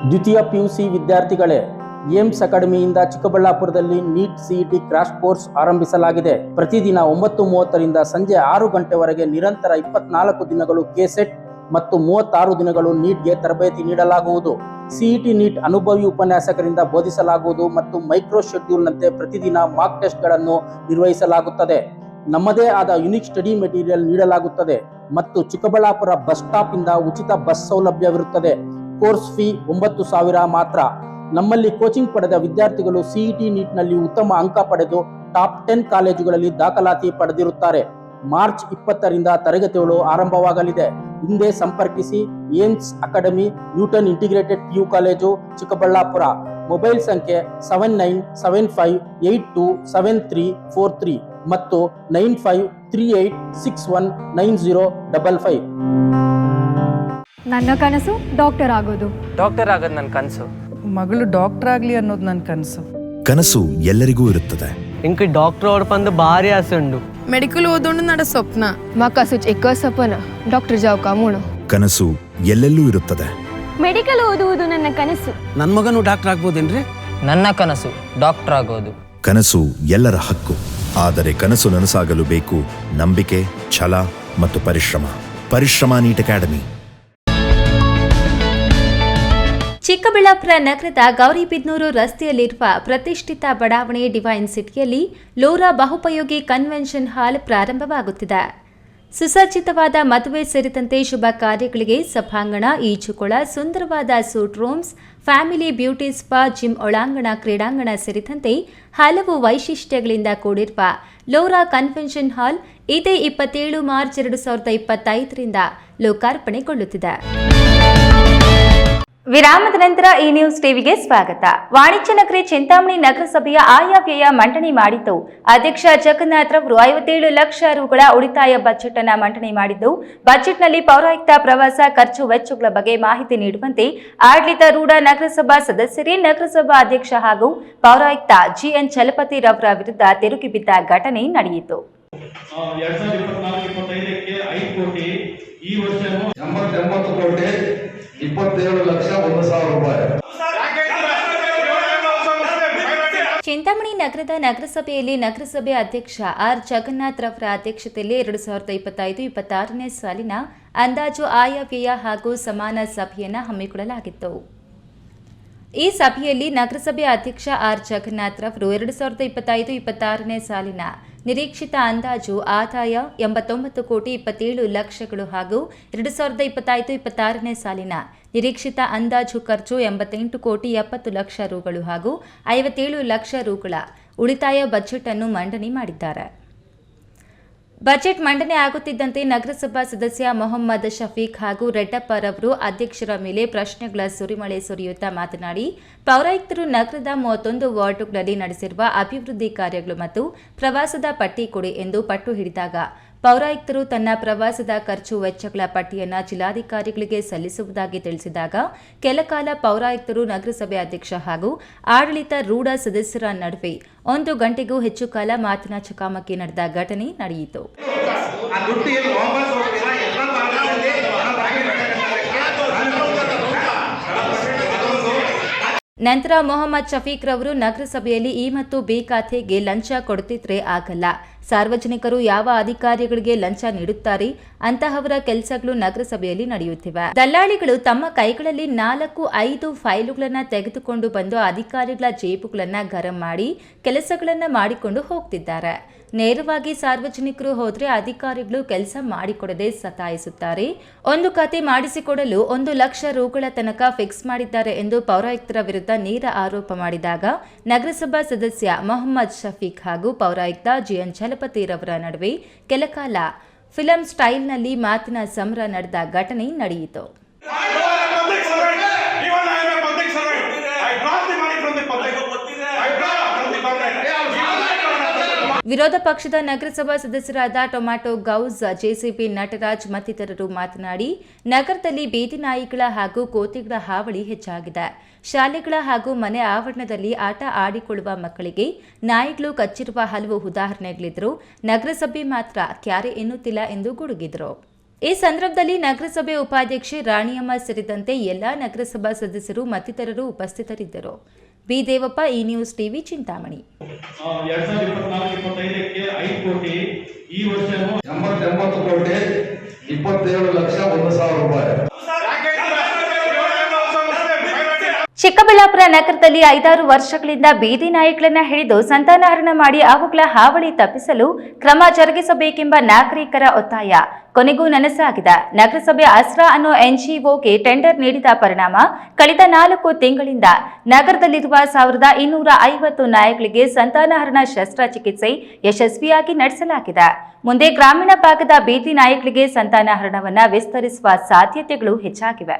S7: ದ್ವಿತೀಯ PUC ವಿದ್ಯಾರ್ಥಿಗಳೇ, ಏಮ್ಸ್ ಅಕಾಡೆಮಿಯಿಂದ ಚಿಕ್ಕಬಳ್ಳಾಪುರದಲ್ಲಿ ನೀಟ್ CET ಕ್ರಾಶ್ ಕೋರ್ಸ್ ಆರಂಭಿಸಲಾಗಿದೆ. ಪ್ರತಿದಿನ 9:30ರಿಂದ ಸಂಜೆ 6 ಗಂಟೆವರೆಗೆ ನಿರಂತರ 24 ದಿನಗಳು KSET ಮತ್ತು 36 ದಿನಗಳು ನೀಟ್ಗೆ ತರಬೇತಿ ನೀಡಲಾಗುವುದು. CET ನೀಟ್ ಅನುಭವಿ ಉಪನ್ಯಾಸಕರಿಂದ ಬೋಧಿಸಲಾಗುವುದು ಮತ್ತು ಮೈಕ್ರೋ ಶೆಡ್ಯೂಲ್ನಂತೆ ಪ್ರತಿದಿನ ಮಾಕ್ ಟೆಸ್ಟ್ಗಳನ್ನು ನಿರ್ವಹಿಸಲಾಗುತ್ತದೆ. ನಮ್ಮದೇ ಆದ ಯುನಿಕ್ ಸ್ಟಡಿ ಮೆಟೀರಿಯಲ್ ನೀಡಲಾಗುತ್ತದೆ ಮತ್ತು ಚಿಕ್ಕಬಳ್ಳಾಪುರ ಬಸ್ ಸ್ಟಾಪ್ ಇಂದ ಉಚಿತ ಬಸ್ ಸೌಲಭ್ಯವಿರುತ್ತದೆ. ಕೋರ್ಸ್ ಫೀ 9,000 ಮಾತ್ರ. ನಮ್ಮಲ್ಲಿ ಕೋಚಿಂಗ್ ಪಡೆದ ವಿದ್ಯಾರ್ಥಿಗಳು CET ನೀಟ್ನಲ್ಲಿ ಉತ್ತಮ ಅಂಕ ಪಡೆದು ಟಾಪ್ 10 ಕಾಲೇಜುಗಳಲ್ಲಿ ದಾಖಲಾತಿ ಪಡೆದಿರುತ್ತಾರೆ. ಮಾರ್ಚ್ 20ರಿಂದ ತರಗತಿಗಳು ಆರಂಭವಾಗಲಿದೆ. ಹಿಂದೆ ಸಂಪರ್ಕಿಸಿ. Aims academy, Newton integrated PU college, Chikkaballapur. Mobile ಸಂಖ್ಯೆ 7975827343 ಮತ್ತು 9538619055.
S8: ನನ್ನ ಕನಸು ಡಾಕ್ಟರ್ ಆಗೋದು.
S9: ನನ್ನ ಕನಸು.
S10: ಮಗಳು ಡಾಕ್ಟರ್ ಆಗ್ಲಿ ಅನ್ನೋದು ನನ್ನ ಕನಸು.
S11: ಕನಸು ಎಲ್ಲರಿಗೂ ಇರುತ್ತದೆ.
S9: ಇಂಕ ಡಾಕ್ಟರ್ ಓಡ್ಪಂದು ಭಾರಿ ಆಸೆ ಉಂಡು.
S8: ಮೆಡಿಕಲ್ ಓದೋಣ ನಡ ಸ್ವಪ್ನ. ಮಕ್ಕಸುಚ್ ಎಕ್ಕ ಸಪನ ಡಾಕ್ಟರ್ ಜಾವ್ ಕಾಮೂಣ.
S11: ಕನಸು ಎಲ್ಲೆಲ್ಲೂ ಇರುತ್ತದೆ.
S8: ಮೆಡಿಕಲ್ ಓದುವುದು ನನ್ನ ಕನಸು.
S9: ನನ್ನ ಮಗನು ಡಾಕ್ಟರ್ ಆಗ್ಬೋದೇನ್ರಿ? ನನ್ನ ಕನಸು ಡಾಕ್ಟರ್ ಆಗೋದು.
S11: ಕನಸು ಎಲ್ಲರ ಹಕ್ಕು. ಆದರೆ ಕನಸು ನನಸಾಗಲು ಬೇಕು ನಂಬಿಕೆ, ಛಲ ಮತ್ತು ಪರಿಶ್ರಮ. ಪರಿಶ್ರಮ ನೀಟ್ ಅಕಾಡೆಮಿ.
S1: ಚಿಕ್ಕಬಳ್ಳಾಪುರ ನಗರದ ಗೌರಿಬಿದನೂರು ರಸ್ತೆಯಲ್ಲಿರುವ ಪ್ರತಿಷ್ಠಿತ ಬಡಾವಣೆ ಡಿವೈನ್ ಸಿಟಿಯಲ್ಲಿ ಲೋರಾ ಬಹುಪಯೋಗಿ ಕನ್ವೆನ್ಷನ್ ಹಾಲ್ ಪ್ರಾರಂಭವಾಗುತ್ತಿದೆ. ಸುಸಜ್ಜಿತವಾದ ಮದುವೆ ಸೇರಿದಂತೆ ಶುಭ ಕಾರ್ಯಗಳಿಗೆ ಸಭಾಂಗಣ, ಈಜುಕೊಳ, ಸುಂದರವಾದ suit rooms, family beauty spa, gym ಒಳಾಂಗಣ, ಕ್ರೀಡಾಂಗಣ ಸೇರಿದಂತೆ ಹಲವು ವೈಶಿಷ್ಟ್ಯಗಳಿಂದ ಕೂಡಿರುವ ಲೋರಾ ಕನ್ವೆನ್ಷನ್ ಹಾಲ್ ಇದೇ 27 ಮಾರ್ಚ್ 2025ರಿಂದ ಲೋಕಾರ್ಪಣೆಗೊಳ್ಳುತ್ತಿದೆ. ವಿರಾಮದ ನಂತರ ಈ ನ್ಯೂಸ್ ಟಿವಿಗೆ ಸ್ವಾಗತ. ವಾಣಿಜ್ಯ ನಗರಿ ಚಿಂತಾಮಣಿ ನಗರಸಭೆಯ ಆಯವ್ಯಯ ಮಂಡನೆ ಮಾಡಿದ್ದು, ಅಧ್ಯಕ್ಷ ಜಗನ್ನಾಥ್ ರವರು 57 ಲಕ್ಷ ರುಗಳ ಉಳಿತಾಯ ಬಜೆಟ್ ಅನ್ನು ಮಂಡನೆ ಮಾಡಿದ್ದು, ಬಜೆಟ್ನಲ್ಲಿ ಪೌರಾಯುಕ್ತ ಪ್ರವಾಸ ಖರ್ಚು ವೆಚ್ಚಗಳ ಬಗ್ಗೆ ಮಾಹಿತಿ ನೀಡುವಂತೆ ಆಡಳಿತಾರೂಢ ನಗರಸಭಾ ಸದಸ್ಯರೇ ನಗರಸಭಾ ಅಧ್ಯಕ್ಷ ಹಾಗೂ ಪೌರಾಯುಕ್ತ ಜಿಎನ್ ಚಲಪತಿ ರವರ ವಿರುದ್ಧ ತಿರುಗಿ ಬಿದ್ದ ಘಟನೆ ನಡೆಯಿತು.
S12: 2024-25ಕ್ಕೆ 5 ಕೋಟಿ, ಈ ವರ್ಷ 80 ಕೋಟಿ 27 ಲಕ್ಷ 1,000 ರೂಪಾಯಿ.
S1: ಚಿಂತಾಮಣಿ ನಗರದ ನಗರಸಭೆಯಲ್ಲಿ ನಗರಸಭೆ ಅಧ್ಯಕ್ಷ ಆರ್ ಜಗನ್ನಾಥ್ ರವರ ಅಧ್ಯಕ್ಷತೆಯಲ್ಲಿ 2025-26ನೇ ಸಾಲಿನ ಅಂದಾಜು ಆಯವ್ಯಯ ಹಾಗೂ ಸಮಾನ ಸಭೆಯನ್ನು ಹಮ್ಮಿಕೊಳ್ಳಲಾಗಿತ್ತು. ಈ ಸಭೆಯಲ್ಲಿ ನಗರಸಭೆ ಅಧ್ಯಕ್ಷ ಆರ್ ಜಗನ್ನಾಥ್ ರವರು 2025-26ನೇ ಸಾಲಿನ ನಿರೀಕ್ಷಿತ ಅಂದಾಜು ಆದಾಯ 89 ಕೋಟಿ 27 ಲಕ್ಷಗಳು ಹಾಗೂ 2025-26ನೇ ಸಾಲಿನ ನಿರೀಕ್ಷಿತ ಅಂದಾಜು ಖರ್ಚು 88 ಕೋಟಿ 70 ಲಕ್ಷ ರುಗಳು ಹಾಗೂ 57 ಲಕ್ಷ ರುಗಳ ಉಳಿತಾಯ ಬಜೆಟ್ ಅನ್ನು ಮಂಡನೆ ಮಾಡಿದ್ದಾರೆ. ಬಜೆಟ್ ಮಂಡನೆ ಆಗುತ್ತಿದ್ದಂತೆ ನಗರಸಭಾ ಸದಸ್ಯ ಮೊಹಮ್ಮದ್ ಶಫೀಕ್ ಹಾಗೂ ರೆಡ್ಡಪ್ಪರವರು ಅಧ್ಯಕ್ಷರ ಮೇಲೆ ಪ್ರಶ್ನೆಗಳ ಸುರಿಮಳೆ ಸುರಿಯುತ್ತಾ ಮಾತನಾಡಿ, ಪೌರಾಯುಕ್ತರು ನಗರದ 31 ವಾರ್ಡುಗಳಲ್ಲಿ ನಡೆಸಿರುವ ಅಭಿವೃದ್ಧಿ ಕಾರ್ಯಗಳು ಮತ್ತು ಪ್ರವಾಸದ ಪಟ್ಟಿ ಕೊಡಿ ಎಂದು ಪಟ್ಟು ಹಿಡಿದಾಗ, ಪೌರಾಯುಕ್ತರು ತನ್ನ ಪ್ರವಾಸದ ಖರ್ಚು ವೆಚ್ಚಗಳ ಪಟ್ಟಿಯನ್ನು ಜಿಲ್ಲಾಧಿಕಾರಿಗಳಿಗೆ ಸಲ್ಲಿಸುವುದಾಗಿ ತಿಳಿಸಿದಾಗ, ಕೆಲಕಾಲ ಪೌರಾಯುಕ್ತರು ನಗರಸಭೆ ಅಧ್ಯಕ್ಷ ಹಾಗೂ ಆಡಳಿತ ರೂಢ ಸದಸ್ಯರ ನಡುವೆ 1 ಗಂಟೆಗೂ ಹೆಚ್ಚು ಕಾಲ ಮಾತಿನ ಚಕಮಕಿ ನಡೆದ ಘಟನೆ ನಡೆಯಿತು. ನಂತರ ಮೊಹಮ್ಮದ್ ಶಫೀಕ್ ರವರು ನಗರಸಭೆಯಲ್ಲಿ ಇ ಮತ್ತು ಬಿ ಖಾತೆಗೆ ಲಂಚ ಕೊಡುತ್ತಿದ್ರೆ ಆಗಲ್ಲ, ಸಾರ್ವಜನಿಕರು ಯಾವ ಅಧಿಕಾರಿಗಳಿಗೆ ಲಂಚ ನೀಡುತ್ತಾರೆ ಅಂತಹವರ ಕೆಲಸಗಳು ನಗರಸಭೆಯಲ್ಲಿ ನಡೆಯುತ್ತಿವೆ. ದಲ್ಲಾಳಿಗಳು ತಮ್ಮ ಕೈಗಳಲ್ಲಿ 4-5 ಫೈಲುಗಳನ್ನು ತೆಗೆದುಕೊಂಡು ಬಂದು ಅಧಿಕಾರಿಗಳ ಜೇಬುಗಳನ್ನು ಗರಂ ಮಾಡಿ ಕೆಲಸಗಳನ್ನು ಮಾಡಿಕೊಂಡು ಹೋಗ್ತಿದ್ದಾರೆ. ನೇರವಾಗಿ ಸಾರ್ವಜನಿಕರು ಹೋದರೆ ಅಧಿಕಾರಿಗಳು ಕೆಲಸ ಮಾಡಿಕೊಡದೆ ಸತಾಯಿಸುತ್ತಾರೆ. ಒಂದು ಖಾತೆ ಮಾಡಿಸಿಕೊಡಲು 1 ಲಕ್ಷ ರುಗಳ ತನಕ ಫಿಕ್ಸ್ ಮಾಡಿದ್ದಾರೆ ಎಂದು ಪೌರಾಯುಕ್ತರ ವಿರುದ್ಧ ನೇರ ಆರೋಪ ಮಾಡಿದಾಗ, ನಗರಸಭಾ ಸದಸ್ಯ ಮೊಹಮ್ಮದ್ ಶಫೀಕ್ ಹಾಗೂ ಪೌರಾಯುಕ್ತ ಜಿಎನ್ ಚಲಪತಿ ರವರ ನಡುವೆ ಕೆಲಕಾಲ ಫಿಲಂ ಸ್ಟೈಲ್ನಲ್ಲಿ ಮಾತಿನ ಸಮರ ನಡೆದ ಘಟನೆ ನಡೆಯಿತು. ವಿರೋಧ ಪಕ್ಷದ ನಗರಸಭಾ ಸದಸ್ಯರಾದ ಟೊಮ್ಯಾಟೊ ಗೌಸ್, ಜೆಸಿಪಿ ನಟರಾಜ್ ಮತ್ತಿತರರು ಮಾತನಾಡಿ, ನಗರದಲ್ಲಿ ಬೀದಿ ನಾಯಿಗಳ ಹಾಗೂ ಕೋತಿಗಳ ಹಾವಳಿ ಹೆಚ್ಚಾಗಿದೆ. ಶಾಲೆಗಳ ಹಾಗೂ ಮನೆ ಆವರಣದಲ್ಲಿ ಆಟ ಆಡಿಕೊಳ್ಳುವ ಮಕ್ಕಳಿಗೆ ನಾಯಿಗಳು ಕಚ್ಚಿರುವ ಹಲವು ಉದಾಹರಣೆಗಳಿದ್ದರೂ ನಗರಸಭೆ ಮಾತ್ರ ಕ್ಯಾರೆ ಎನ್ನುತ್ತಿಲ್ಲ ಎಂದು ಗುಡುಗಿದರು. ಈ ಸಂದರ್ಭದಲ್ಲಿ ನಗರಸಭೆ ಉಪಾಧ್ಯಕ್ಷೆ ರಾಣಿಯಮ್ಮ ಸೇರಿದಂತೆ ಎಲ್ಲಾ ನಗರಸಭಾ ಸದಸ್ಯರು ಮತ್ತಿತರರು ಉಪಸ್ಥಿತರಿದ್ದರು. ಬಿ ದೇವಪ್ಪ, ಈ ನ್ಯೂಸ್ ಟಿವಿ, ಚಿಂತಾಮಣಿ.
S12: 2024-25ಕ್ಕೆ 5 ಕೋಟಿ, ಈ ವರ್ಷ 80 ಕೋಟಿ 27 ಲಕ್ಷ 1,000 ರೂಪಾಯಿ.
S1: ಚಿಕ್ಕಬಳ್ಳಾಪುರ ನಗರದಲ್ಲಿ 5-6 ವರ್ಷಗಳಿಂದ ಬೀದಿ ನಾಯಿಗಳನ್ನು ಹಿಡಿದು ಸಂತಾನಹರಣ ಮಾಡಿ ಅವುಗಳ ಹಾವಳಿ ತಪ್ಪಿಸಲು ಕ್ರಮ ಜರುಗಿಸಬೇಕೆಂಬ ನಾಗರಿಕರ ಒತ್ತಾಯ ಕೊನೆಗೂ ನನಸಾಗಿದೆ. ನಗರಸಭೆ ಅಸ್ರಾ ಅನ್ನೋ ಎನ್ಜಿಒಗೆ ಟೆಂಡರ್ ನೀಡಿದ ಪರಿಣಾಮ ಕಳೆದ 4 ತಿಂಗಳಿಂದ ನಗರದಲ್ಲಿರುವ 1250 ನಾಯಿಗಳಿಗೆ ಸಂತಾನಹರಣ ಶಸ್ತ್ರಚಿಕಿತ್ಸೆ ಯಶಸ್ವಿಯಾಗಿ ನಡೆಸಲಾಗಿದೆ. ಮುಂದೆ ಗ್ರಾಮೀಣ ಭಾಗದ ಬೀದಿ ನಾಯಿಗಳಿಗೆ ಸಂತಾನಹರಣವನ್ನು ವಿಸ್ತರಿಸುವ ಸಾಧ್ಯತೆಗಳು ಹೆಚ್ಚಾಗಿವೆ.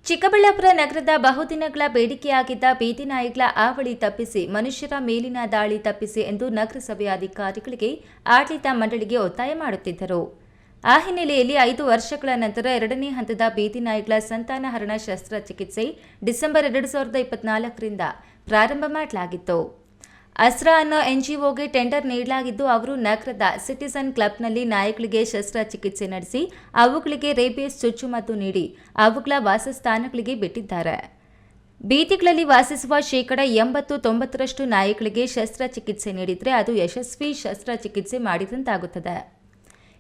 S1: ಚಿಕ್ಕಬಳ್ಳಾಪುರ ನಗರದ ಬಹುದಿನಗಳ ಬೇಡಿಕೆಯಾಗಿದ್ದ ಬೀದಿ ನಾಯಿಗಳ ಹಾವಳಿ ತಪ್ಪಿಸಿ ಮನುಷ್ಯರ ಮೇಲಿನ ದಾಳಿ ತಪ್ಪಿಸಿ ಎಂದು ನಗರಸಭೆಯ ಅಧಿಕಾರಿಗಳಿಗೆ ಆಡಳಿತ ಮಂಡಳಿಗೆ ಒತ್ತಾಯ ಮಾಡುತ್ತಿದ್ದರು. ಆ ಹಿನ್ನೆಲೆಯಲ್ಲಿ 5 ವರ್ಷಗಳ ನಂತರ 2ನೇ ಹಂತದ ಬೀದಿ ನಾಯಿಗಳ ಸಂತಾನಹರಣ ಶಸ್ತ್ರಚಿಕಿತ್ಸೆ ಡಿಸೆಂಬರ್ 2024ರಿಂದ ಪ್ರಾರಂಭ ಮಾಡಲಾಗಿತ್ತು. ಅಸ್ರಾ ಅನ್ನೋ ಎನ್ಜಿಒಗೆ ಟೆಂಡರ್ ನೀಡಲಾಗಿದ್ದು, ಅವರು ನಗರದ ಸಿಟಿಸನ್ ಕ್ಲಬ್ನಲ್ಲಿ ನಾಯಿಗಳಿಗೆ ಶಸ್ತ್ರಚಿಕಿತ್ಸೆ ನಡೆಸಿ ಅವುಗಳಿಗೆ ರೇಬಿಯಸ್ ಚುಚ್ಚುಮದ್ದು ನೀಡಿ ಅವುಗಳ ವಾಸಸ್ಥಾನಗಳಿಗೆ ಬಿಟ್ಟಿದ್ದಾರೆ. ಬೀದಿಗಳಲ್ಲಿ ವಾಸಿಸುವ 80-90% ನಾಯಿಗಳಿಗೆ ಶಸ್ತ್ರಚಿಕಿತ್ಸೆ ನೀಡಿದರೆ ಅದು ಯಶಸ್ವಿ ಶಸ್ತ್ರಚಿಕಿತ್ಸೆ ಮಾಡಿದಂತಾಗುತ್ತದೆ.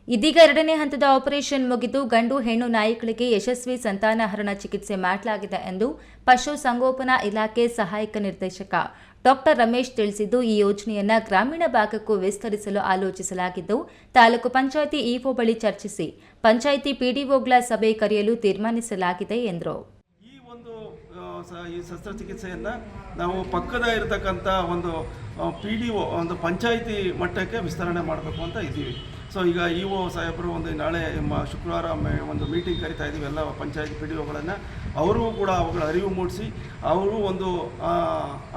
S1: ಇದೀಗ 2ನೇ ಹಂತದ ಆಪರೇಷನ್ ಮುಗಿದು ಗಂಡು ಹೆಣ್ಣು ನಾಯಿಗಳಿಗೆ ಯಶಸ್ವಿ ಸಂತಾನಹರಣ ಚಿಕಿತ್ಸೆ ಮಾಡಲಾಗಿದೆ ಎಂದು ಪಶು ಸಂಗೋಪನಾ ಇಲಾಖೆ ಸಹಾಯಕ ನಿರ್ದೇಶಕ ಡಾಕ್ಟರ್ ರಮೇಶ್ ತಿಳಿಸಿದ್ದು, ಈ ಯೋಜನೆಯನ್ನು ಗ್ರಾಮೀಣ ಭಾಗಕ್ಕೂ ವಿಸ್ತರಿಸಲು ಆಲೋಚಿಸಲಾಗಿದ್ದು, ತಾಲೂಕು ಪಂಚಾಯಿತಿ ಇಒ ಬಳಿ ಚರ್ಚಿಸಿ ಪಂಚಾಯಿತಿ ಪಿಡಿಒಗಳ ಸಭೆ ಕರೆಯಲು ತೀರ್ಮಾನಿಸಲಾಗಿದೆ ಎಂದರು.
S13: ಈ ಶಸ್ತ್ರಚಿಕಿತ್ಸೆಯನ್ನು ನಾವು ಪಕ್ಕದ ಇರತಕ್ಕಂಥ ಒಂದು PDO ಒಂದು ಪಂಚಾಯಿತಿ ಮಟ್ಟಕ್ಕೆ ವಿಸ್ತರಣೆ ಮಾಡಬೇಕು ಅಂತ ಇದ್ದೀವಿ. ಸೊ ಈಗ ಇಒ ಸಾಹೇಬರು ಒಂದು ನಾಳೆ ಶುಕ್ರವಾರ ಒಂದು ಮೀಟಿಂಗ್ ಕರಿತಾ ಇದ್ದೀವಿ ಎಲ್ಲ ಪಂಚಾಯತ್ PDOಗಳನ್ನು. ಅವರು ಕೂಡ ಅವುಗಳ ಅರಿವು ಮೂಡಿಸಿ ಅವರು ಒಂದು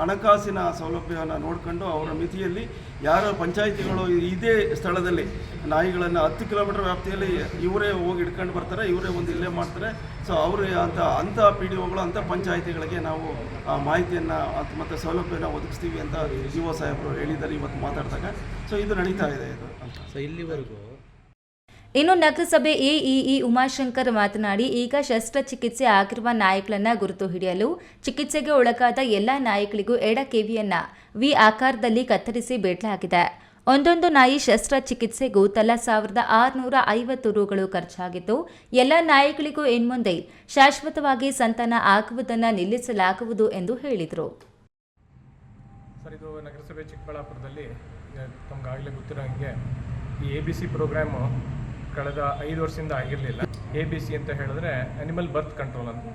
S13: ಹಣಕಾಸಿನ ಸೌಲಭ್ಯವನ್ನು ನೋಡಿಕೊಂಡು ಅವರ ಮಿತಿಯಲ್ಲಿ ಯಾರು ಪಂಚಾಯಿತಿಗಳು ಇದೇ ಸ್ಥಳದಲ್ಲಿ ನಾಯಿಗಳನ್ನು 10 ಕಿಲೋಮೀಟರ್ ವ್ಯಾಪ್ತಿಯಲ್ಲಿ ಇವರೇ ಹೋಗಿ ಇಟ್ಕೊಂಡು ಬರ್ತಾರೆ, ಇವರೇ ಒಂದು ಇಲ್ಲೇ ಮಾಡ್ತಾರೆ. ಸೊ ಅವರು ಅಂಥ PDOಗಳು ಅಂಥ ಪಂಚಾಯಿತಿಗಳಿಗೆ ನಾವು ಮಾಹಿತಿಯನ್ನು ಮತ್ತು ಸೌಲಭ್ಯನ ಒದಗಿಸ್ತೀವಿ ಅಂತ ಇಒ ಸಾಹೇಬರು ಹೇಳಿದ್ದಾರೆ ಇವತ್ತು ಮಾತಾಡಿದಾಗ. ಸೊ ಇದು ನಡೀತಾ ಇದೆ ಇದು ಅಂತ. ಸೊ ಇಲ್ಲಿವರೆಗೂ
S1: ಇನ್ನು ನಗರಸಭೆ ಎಇಇ ಉಮಾಶಂಕರ್ ಮಾತನಾಡಿ, ಈಗ ಶಸ್ತ್ರಚಿಕಿತ್ಸೆ ಆಗಿರುವ ನಾಯಿಗಳನ್ನು ಗುರುತು ಹಿಡಿಯಲು ಚಿಕಿತ್ಸೆಗೆ ಒಳಗಾದ ಎಲ್ಲ ನಾಯಿಗಳಿಗೂ ಎಡಕಿವಿಯನ್ನು ವಿ ಆಕಾರದಲ್ಲಿ ಕತ್ತರಿಸಿ ಬಿಡಲಾಗಿದೆ. ಒಂದೊಂದು ನಾಯಿ ಶಸ್ತ್ರಚಿಕಿತ್ಸೆಗೂ ತಲಾ 1650 ರೂಗಳು ಖರ್ಚಾಗಿದ್ದು, ಎಲ್ಲ ನಾಯಿಗಳಿಗೂ ಇನ್ಮುಂದೆ ಶಾಶ್ವತವಾಗಿ ಸಂತಾನ ಆಗುವುದನ್ನು ನಿಲ್ಲಿಸಲಾಗುವುದು ಎಂದು ಹೇಳಿದರು.
S14: ಸರ್, ಇದು ನಗರಸಭೆ ಚಿಕ್ಕಬಳ್ಳಾಪುರದಲ್ಲಿ ತಮಗಾಗಲೇ ಗೊತ್ತಿರೋ ಹಾಗೆ ಈ ABC ಪ್ರೋಗ್ರಾಮು ಕಳೆದ 5 ವರ್ಷದಿಂದ ಆಗಿರಲಿಲ್ಲ. ABC ಅಂತ ಹೇಳಿದ್ರೆ ಅನಿಮಲ್ ಬರ್ತ್ ಕಂಟ್ರೋಲ್ ಅಂತ,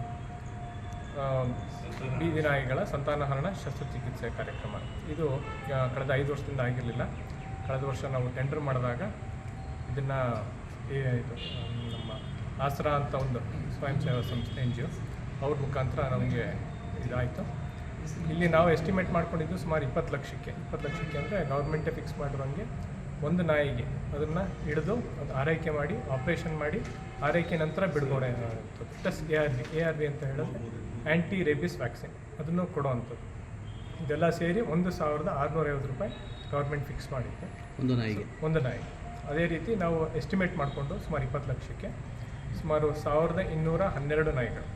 S14: ಬೀದಿ ನಾಯಿಗಳ ಸಂತಾನಹರಣ ಶಸ್ತ್ರಚಿಕಿತ್ಸೆ ಕಾರ್ಯಕ್ರಮ. ಇದು ಕಳೆದ 5 ವರ್ಷದಿಂದ ಆಗಿರಲಿಲ್ಲ. ಕಳೆದ ವರ್ಷ ನಾವು ಟೆಂಡರ್ ಮಾಡಿದಾಗ ಇದನ್ನು ನಮ್ಮ ಆಸರಾ ಅಂತ ಒಂದು ಸ್ವಯಂ ಸೇವಾ ಸಂಸ್ಥೆ NGO ಅವ್ರ ಮುಖಾಂತರ ನಮಗೆ ಇದಾಯಿತು. ಇಲ್ಲಿ ನಾವು ಎಸ್ಟಿಮೇಟ್ ಮಾಡ್ಕೊಂಡಿದ್ದು ಸುಮಾರು 20 ಲಕ್ಷಕ್ಕೆ ಅಂದರೆ ಗೌರ್ಮೆಂಟೇ ಫಿಕ್ಸ್ ಮಾಡಿರೋಂಗೆ ಒಂದು ನಾಯಿಗೆ ಅದನ್ನು ಹಿಡಿದು ಒಂದು ಆರೈಕೆ ಮಾಡಿ ಆಪ್ರೇಷನ್ ಮಾಡಿ ಆರೈಕೆ ನಂತರ ಬಿಡುಗಡೆ ಪ್ಲಸ್ ARV ಅಂತ ಹೇಳಿದ್ರೆ ಆ್ಯಂಟಿ ರೇಬಿಸ್ ವ್ಯಾಕ್ಸಿನ್ ಅದನ್ನು ಕೊಡೋವಂಥದ್ದು. ಇದೆಲ್ಲ ಸೇರಿ 1650 ರೂಪಾಯಿ ಗೌರ್ಮೆಂಟ್ ಫಿಕ್ಸ್ ಮಾಡಿದ್ದೆ ಒಂದು ನಾಯಿಗೆ. ಅದೇ ರೀತಿ ನಾವು ಎಸ್ಟಿಮೇಟ್ ಮಾಡಿಕೊಂಡು ಸುಮಾರು 20 ಲಕ್ಷಕ್ಕೆ ಸುಮಾರು 1212 ನಾಯಿಗಳು.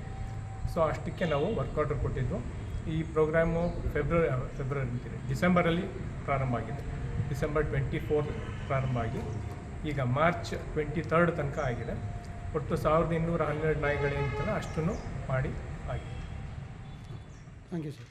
S14: ಸೊ ಅಷ್ಟಕ್ಕೆ ನಾವು ವರ್ಕ್ ಆರ್ಡರ್ ಕೊಟ್ಟಿದ್ದು. ಈ ಪ್ರೋಗ್ರಾಮು ಡಿಸೆಂಬರಲ್ಲಿ ಪ್ರಾರಂಭ ಆಗಿದೆ. ಡಿಸೆಂಬರ್ 24 ಪ್ರಾರಂಭ ಆಗಿ ಈಗ ಮಾರ್ಚ್ 23 ತನಕ ಆಗಿದೆ. ಒಟ್ಟು 1212 ನಾಯಿಗಳೇನಿತ್ತಲ್ಲ ಅಷ್ಟನ್ನು ಮಾಡಿ ಆಗಿದೆ. Thank you sir.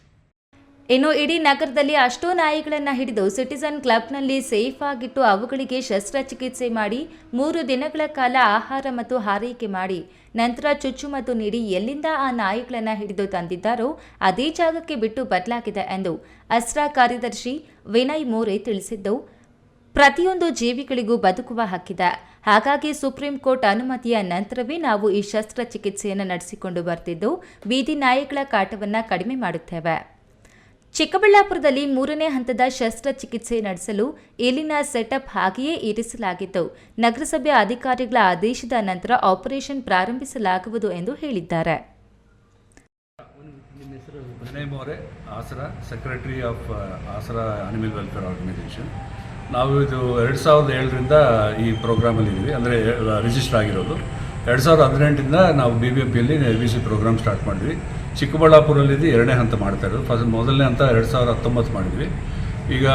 S1: ಇನ್ನು ಇಡೀ ನಗರದಲ್ಲಿ ಅಷ್ಟೂ ನಾಯಿಗಳನ್ನು ಹಿಡಿದು ಸಿಟಿಸನ್ ಕ್ಲಬ್ನಲ್ಲಿ ಸೇಫ್ ಆಗಿಟ್ಟು ಅವುಗಳಿಗೆ ಶಸ್ತ್ರಚಿಕಿತ್ಸೆ ಮಾಡಿ 3 ದಿನಗಳ ಕಾಲ ಆಹಾರ ಮತ್ತು ಹಾರೈಕೆ ಮಾಡಿ ನಂತರ ಚುಚ್ಚುಮದ್ದು ನೀಡಿ ಎಲ್ಲಿಂದ ಆ ನಾಯಿಗಳನ್ನು ಹಿಡಿದು ತಂದಿದ್ದಾರೋ ಅದೇ ಜಾಗಕ್ಕೆ ಬಿಟ್ಟು ಬದಲಾಗಿದೆ ಎಂದು ಅಸ್ರಾ ಕಾರ್ಯದರ್ಶಿ ವಿನಯ್ ಮೋರೆ ತಿಳಿಸಿದ್ದು, ಪ್ರತಿಯೊಂದು ಜೀವಿಗಳಿಗೂ ಬದುಕುವ ಹಕ್ಕಿದೆ. ಹಾಗಾಗಿ ಸುಪ್ರೀಂ ಕೋರ್ಟ್ ಅನುಮತಿಯ ನಂತರವೇ ನಾವು ಈ ಶಸ್ತ್ರಚಿಕಿತ್ಸೆಯನ್ನು ನಡೆಸಿಕೊಂಡು ಬರ್ತಿದ್ದು, ಬೀದಿ ನಾಯಿಗಳ ಕಾಟವನ್ನು ಕಡಿಮೆ ಮಾಡುತ್ತೇವೆ. ಚಿಕ್ಕಬಳ್ಳಾಪುರದಲ್ಲಿ 3ನೇ ಹಂತದ ಶಸ್ತ್ರಚಿಕಿತ್ಸೆ ನಡೆಸಲು ಇಲ್ಲಿನ ಸೆಟಪ್ ಹಾಗೆಯೇ ಇರಿಸಲಾಗಿದ್ದು, ನಗರಸಭೆ ಅಧಿಕಾರಿಗಳ ಆದೇಶದ ನಂತರ ಆಪರೇಷನ್ ಪ್ರಾರಂಭಿಸಲಾಗುವುದು ಎಂದು ಹೇಳಿದ್ದಾರೆ.
S15: Vinay More, Asara, secretary of Asara animal welfare organisation. ನಾವು ಇದು 2007ರಿಂದ ಈ ಪ್ರೋಗ್ರಾಮಲ್ಲಿ ಇದ್ದೀವಿ, ಅಂದರೆ ರಿಜಿಸ್ಟರ್ ಆಗಿರೋದು. 2018ರಿಂದ ನಾವು BBMPಯಲ್ಲಿ ABC ಪ್ರೋಗ್ರಾಮ್ ಸ್ಟಾರ್ಟ್ ಮಾಡಿದ್ವಿ. ಚಿಕ್ಕಬಳ್ಳಾಪುರಲ್ಲಿದ್ದು 2ನೇ ಹಂತ ಮಾಡ್ತಾ ಇರೋದು. ಮೊದಲನೇ ಹಂತ 2019 ಮಾಡಿದ್ವಿ. ಈಗ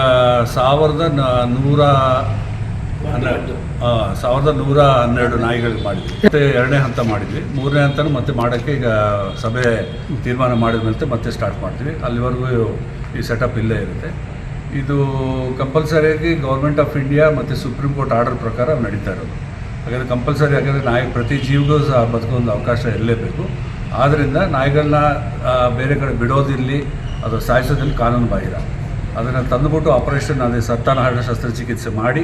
S15: 1112 ನಾಯಿಗಳಿಗೆ ಮಾಡಿದ್ವಿ. ಮತ್ತು 2ನೇ ಹಂತ ಮಾಡಿದ್ವಿ. 3ನೇ ಹಂತನೂ ಮತ್ತೆ ಮಾಡೋಕ್ಕೆ ಈಗ ಸಭೆ ತೀರ್ಮಾನ ಮಾಡಿದ ಮತ್ತೆ ಸ್ಟಾರ್ಟ್ ಮಾಡ್ತೀವಿ. ಅಲ್ಲಿವರೆಗೂ ಈ ಸೆಟಪ್ ಇಲ್ಲೇ ಇರುತ್ತೆ. ಇದು ಕಂಪಲ್ಸರಿಯಾಗಿ ಗೌರ್ಮೆಂಟ್ ಆಫ್ ಇಂಡಿಯಾ ಮತ್ತು ಸುಪ್ರೀಂ ಕೋರ್ಟ್ ಆರ್ಡರ್ ಪ್ರಕಾರ ನಡೀತಾ ಇರೋದು. ಹಾಗಾದರೆ ಕಂಪಲ್ಸರಿ, ಯಾಕಂದರೆ ನಾಯಿ ಪ್ರತಿ ಜೀವಿಗೂ ಸಹ ಬದುಕೊಂದು ಅವಕಾಶ ಇರಲೇಬೇಕು. ಆದ್ದರಿಂದ ನಾಯಿಗಳನ್ನ ಬೇರೆ ಕಡೆ ಬಿಡೋದಿರಲಿ, ಅದು ಸಾಯಿಸೋದ್ರಲ್ಲಿ ಕಾನೂನು ಬಾಹಿರ. ಅದನ್ನು ತಂದುಬಿಟ್ಟು ಆಪರೇಷನ್ ಅದೇ ಸಂತಾನಹರಣ ಶಸ್ತ್ರಚಿಕಿತ್ಸೆ ಮಾಡಿ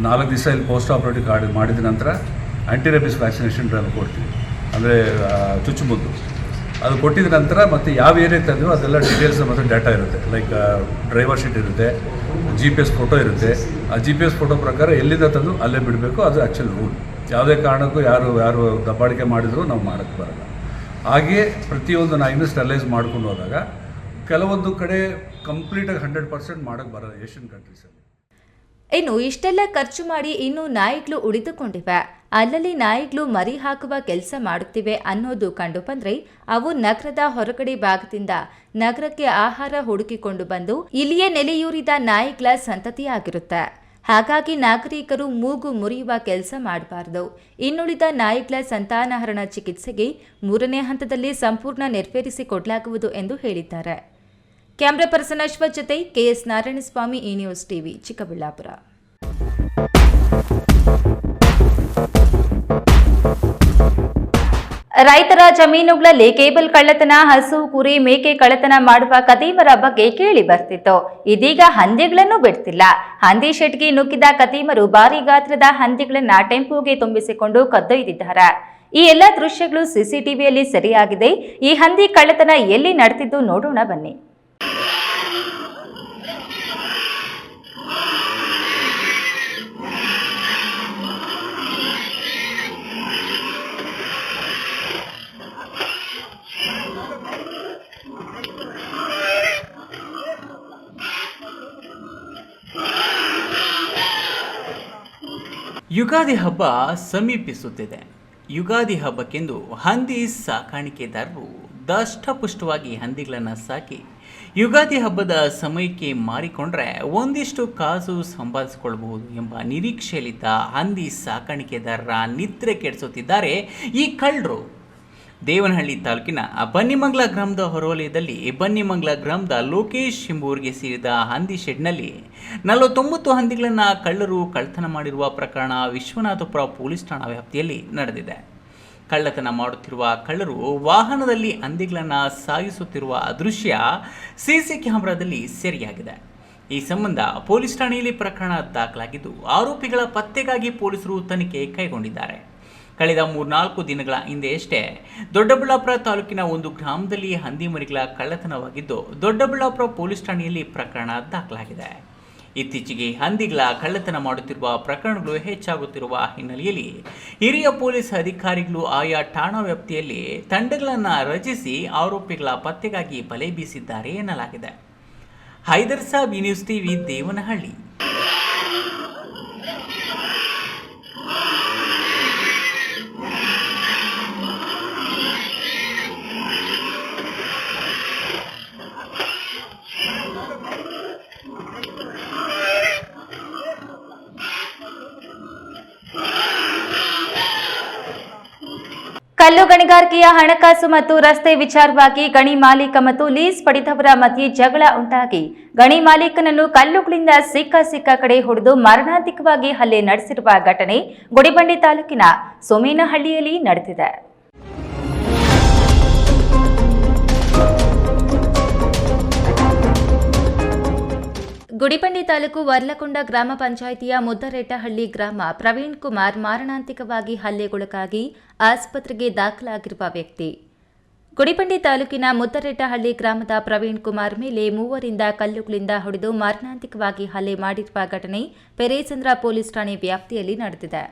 S15: 4 ದಿವಸ ಇಲ್ಲಿ ಪೋಸ್ಟ್ ಆಪರೇಟಿವ್ ಕಾರ್ಡ್ ಮಾಡಿದ ನಂತರ ಆ್ಯಂಟಿ ರೇಬಿಸ್ ವ್ಯಾಕ್ಸಿನೇಷನ್ ಡ್ರಗ್ ಕೊಡ್ತೀವಿ, ಅಂದರೆ ಚುಚ್ಚುಮದ್ದು. ಅದು ಕೊಟ್ಟಿದ ನಂತರ ಮತ್ತು ಯಾವ ಏರಿಯಾಗೆ ತಂದರೂ ಅದೆಲ್ಲ ಡೀಟೇಲ್ಸ್ ಮತ್ತು ಡೇಟಾ ಇರುತ್ತೆ. ಲೈಕ್ ಡ್ರೈವರ್ ಶೀಟ್ ಇರುತ್ತೆ, GPS ಫೋಟೋ ಇರುತ್ತೆ. ಆ GPS ಫೋಟೋ ಪ್ರಕಾರ ಎಲ್ಲಿಂದ ತಂದು ಅಲ್ಲೇ ಬಿಡಬೇಕು. ಅದು ಆ್ಯಕ್ಚುಲ್ ರೂಲ್. ಯಾವುದೇ ಕಾರಣಕ್ಕೂ ಯಾರು ದಬ್ಬಾಳಿಕೆ ಮಾಡಿದರೂ ನಾವು ಮಾಡೋಕ್ಕೆ ಬರೋಲ್ಲ. ಹಾಗೆಯೇ ಪ್ರತಿಯೊಂದು ನಾಯಿನೂ ಸ್ಟೆರಲೈಸ್ ಮಾಡ್ಕೊಂಡು ಹೋದಾಗ ಕೆಲವೊಂದು ಕಡೆ ಕಂಪ್ಲೀಟಾಗಿ 100% ಮಾಡೋಕ್ಕೆ ಬರೋಲ್ಲ ಏಷ್ಯನ್ ಕಂಟ್ರೀಸಲ್ಲಿ.
S1: ಇನ್ನು ಇಷ್ಟೆಲ್ಲ ಖರ್ಚು ಮಾಡಿ ಇನ್ನೂ ನಾಯಿಗಳು ಉಳಿದುಕೊಂಡಿವೆ. ಅಲ್ಲಲ್ಲಿ ನಾಯಿಗಳು ಮರಿ ಹಾಕುವ ಕೆಲಸ ಮಾಡುತ್ತಿವೆ ಅನ್ನೋದು ಕಂಡು ಬಂದ್ರೆ ಅವು ನಗರದ ಹೊರಗಡೆ ಭಾಗದಿಂದ ನಗರಕ್ಕೆ ಆಹಾರ ಹುಡುಕಿಕೊಂಡು ಬಂದು ಇಲ್ಲಿಯೇ ನೆಲೆಯೂರಿದ ನಾಯಿಗಳ ಸಂತತಿಯಾಗಿರುತ್ತೆ. ಹಾಗಾಗಿ ನಾಗರಿಕರು ಮೂಗು ಮುರಿಯುವ ಕೆಲಸ ಮಾಡಬಾರದು. ಇನ್ನುಳಿದ ನಾಯಿಗಳ ಸಂತಾನಹರಣ ಚಿಕಿತ್ಸೆಗೆ 3ನೇ ಹಂತದಲ್ಲಿ ಸಂಪೂರ್ಣ ನೆರವೇರಿಸಿಕೊಡಲಾಗುವುದು ಎಂದು ಹೇಳಿದ್ದಾರೆ. ಕ್ಯಾಮ್ರಾ ಪರ್ಸನ್ ಅಶ್ವಥ್ ಜೊತೆ ಕೆಎಸ್ ನಾರಾಯಣಸ್ವಾಮಿ, ಈ ನ್ಯೂಸ್ ಟಿವಿ, ಚಿಕ್ಕಬಳ್ಳಾಪುರ. ರೈತರ ಜಮೀನುಗಳಲ್ಲಿ ಕೇಬಲ್ ಕಳ್ಳತನ, ಹಸು, ಕುರಿ, ಮೇಕೆ ಕಳ್ಳತನ ಮಾಡುವ ಕದೀಮರ ಬಗ್ಗೆ ಕೇಳಿ ಬರ್ತಿತ್ತು. ಇದೀಗ ಹಂದಿಗಳನ್ನು ಬಿಡ್ತಿಲ್ಲ. ಹಂದಿ ಶೆಡ್ಗೆ ನುಗ್ಗಿದ ಕದೀಮರು ಭಾರಿ ಗಾತ್ರದ ಹಂದಿಗಳನ್ನ ಟೆಂಪೋಗೆ ತುಂಬಿಸಿಕೊಂಡು ಕದ್ದೊಯ್ದಿದ್ದಾರೆ. ಈ ಎಲ್ಲ ದೃಶ್ಯಗಳು ಸಿಸಿಟಿವಿಯಲ್ಲಿ ಸೆರೆಯಾಗಿದೆ. ಈ ಹಂದಿ ಕಳ್ಳತನ ಎಲ್ಲಿ ನಡೆದಿದ್ದು ನೋಡೋಣ ಬನ್ನಿ.
S2: ಯುಗಾದಿ ಹಬ್ಬ ಸಮೀಪಿಸುತ್ತಿದೆ. ಯುಗಾದಿ ಹಬ್ಬಕ್ಕೆಂದು ಹಂದಿ ಸಾಕಾಣಿಕೆದಾರರು ದಷ್ಟಪುಷ್ಟವಾಗಿ ಹಂದಿಗಳನ್ನು ಸಾಕಿ ಯುಗಾದಿ ಹಬ್ಬದ ಸಮಯಕ್ಕೆ ಮಾರಿಕೊಂಡ್ರೆ ಒಂದಿಷ್ಟು ಕಾಸು ಸಂಪಾದಿಸಿಕೊಳ್ಳಬಹುದು ಎಂಬ ನಿರೀಕ್ಷೆಯಲ್ಲಿದ್ದ ಹಂದಿ ಸಾಕಾಣಿಕೆದಾರರ ನಿದ್ರೆ ಕೆಡಿಸುತ್ತಿದ್ದಾರೆ ಈ ಕಳ್ಳರು. ದೇವನಹಳ್ಳಿ ತಾಲೂಕಿನ ಬನ್ನಿಮಂಗಲ ಗ್ರಾಮದ ಹೊರವಲಯದಲ್ಲಿ ಬನ್ನಿಮಂಗಲ ಗ್ರಾಮದ ಲೋಕೇಶ್ ಎಂಬುವರಿಗೆ ಸೇರಿದ ಹಂದಿ ಶೆಡ್ನಲ್ಲಿ 49 ಹಂದಿಗಳನ್ನು ಕಳ್ಳರು ಕಳ್ಳತನ ಮಾಡಿರುವ ಪ್ರಕರಣ ವಿಶ್ವನಾಥಪುರ ಪೊಲೀಸ್ ಠಾಣಾ ವ್ಯಾಪ್ತಿಯಲ್ಲಿ ನಡೆದಿದೆ. ಕಳ್ಳತನ ಮಾಡುತ್ತಿರುವ ಕಳ್ಳರು ವಾಹನದಲ್ಲಿ ಹಂದಿಗಳನ್ನು ಸಾಗಿಸುತ್ತಿರುವ ದೃಶ್ಯ ಸಿಸಿ ಕ್ಯಾಮೆರಾದಲ್ಲಿ ಸೆರೆಯಾಗಿದೆ. ಈ ಸಂಬಂಧ ಪೊಲೀಸ್ ಠಾಣೆಯಲ್ಲಿ ಪ್ರಕರಣ ದಾಖಲಾಗಿದ್ದು ಆರೋಪಿಗಳ ಪತ್ತೆಗಾಗಿ ಪೊಲೀಸರು ತನಿಖೆ ಕೈಗೊಂಡಿದ್ದಾರೆ. ಕಳೆದ 3-4 ದಿನಗಳ ಹಿಂದೆಯಷ್ಟೇ ದೊಡ್ಡಬಳ್ಳಾಪುರ ತಾಲೂಕಿನ ಒಂದು ಗ್ರಾಮದಲ್ಲಿ ಹಂದಿ ಮರಿಗಳ ಕಳ್ಳತನವಾಗಿದ್ದು ದೊಡ್ಡಬಳ್ಳಾಪುರ ಪೊಲೀಸ್ ಠಾಣೆಯಲ್ಲಿ ಪ್ರಕರಣ ದಾಖಲಾಗಿದೆ. ಇತ್ತೀಚೆಗೆ ಹಂದಿಗಳ ಕಳ್ಳತನ ಮಾಡುತ್ತಿರುವ ಪ್ರಕರಣಗಳು ಹೆಚ್ಚಾಗುತ್ತಿರುವ ಹಿನ್ನೆಲೆಯಲ್ಲಿ ಹಿರಿಯ ಪೊಲೀಸ್ ಅಧಿಕಾರಿಗಳು ಆಯಾ ಠಾಣಾ ವ್ಯಾಪ್ತಿಯಲ್ಲಿ ತಂಡಗಳನ್ನು ರಚಿಸಿ ಆರೋಪಿಗಳ ಪತ್ತೆಗಾಗಿ ಬಲೆ ಬೀಸಿದ್ದಾರೆ ಎನ್ನಲಾಗಿದೆ. ಹೈದರ್ ಸಾಬ್, ಈ ನ್ಯೂಸ್ ಟಿವಿ, ದೇವನಹಳ್ಳಿ.
S1: ಕಲ್ಲು ಗಣಿಗಾರಿಕೆಯ ಹಣಕಾಸು ಮತ್ತು ರಸ್ತೆ ವಿಚಾರವಾಗಿ ಗಣಿ ಮಾಲೀಕ ಮತ್ತು ಲೀಸ್ ಪಡೆದವರ ಮಧ್ಯೆ ಜಗಳ ಉಂಟಾಗಿ ಗಣಿ ಮಾಲೀಕನನ್ನು ಕಲ್ಲುಗಳಿಂದ ಸಿಕ್ಕ ಕಡೆ ಹೊಡೆದು ಮಾರಣಾಂತಿಕವಾಗಿ ಹಲ್ಲೆ ನಡೆಸಿರುವ ಘಟನೆ ಗುಡಿಬಂಡೆ ತಾಲೂಕಿನ ಸೋಮೇನಹಳ್ಳಿಯಲ್ಲಿ ನಡೆದಿದೆ. ಗುಡಿಬಂಡೆ ತಾಲೂಕು ವರ್ಲಕೊಂಡ ಗ್ರಾಮ ಪಂಚಾಯಿತಿಯ ಮುದ್ದರೆಟ್ಟಹಳ್ಳಿ ಗ್ರಾಮ ಪ್ರವೀಣ್ ಕುಮಾರ್ ಮಾರಣಾಂತಿಕವಾಗಿ ಹಲ್ಲೆಗೊಳಗಾಗಿ ಆಸ್ಪತ್ರೆಗೆ ದಾಖಲಾಗಿರುವ ವ್ಯಕ್ತಿ. ಗುಡಿಬಂಡೆ ತಾಲೂಕಿನ ಮುದ್ದರೆಟ್ಟಹಳ್ಳಿ ಗ್ರಾಮದ ಪ್ರವೀಣ್ ಕುಮಾರ್ ಮೇಲೆ 3 ಕಲ್ಲುಗಳಿಂದ ಹೊಡೆದು ಮಾರಣಾಂತಿಕವಾಗಿ ಹಲ್ಲೆ ಮಾಡಿರುವ ಘಟನೆ ಪೆರೇಸಂದ್ರ ಪೊಲೀಸ್ ಠಾಣೆ ವ್ಯಾಪ್ತಿಯಲ್ಲಿ ನಡೆದಿದೆ.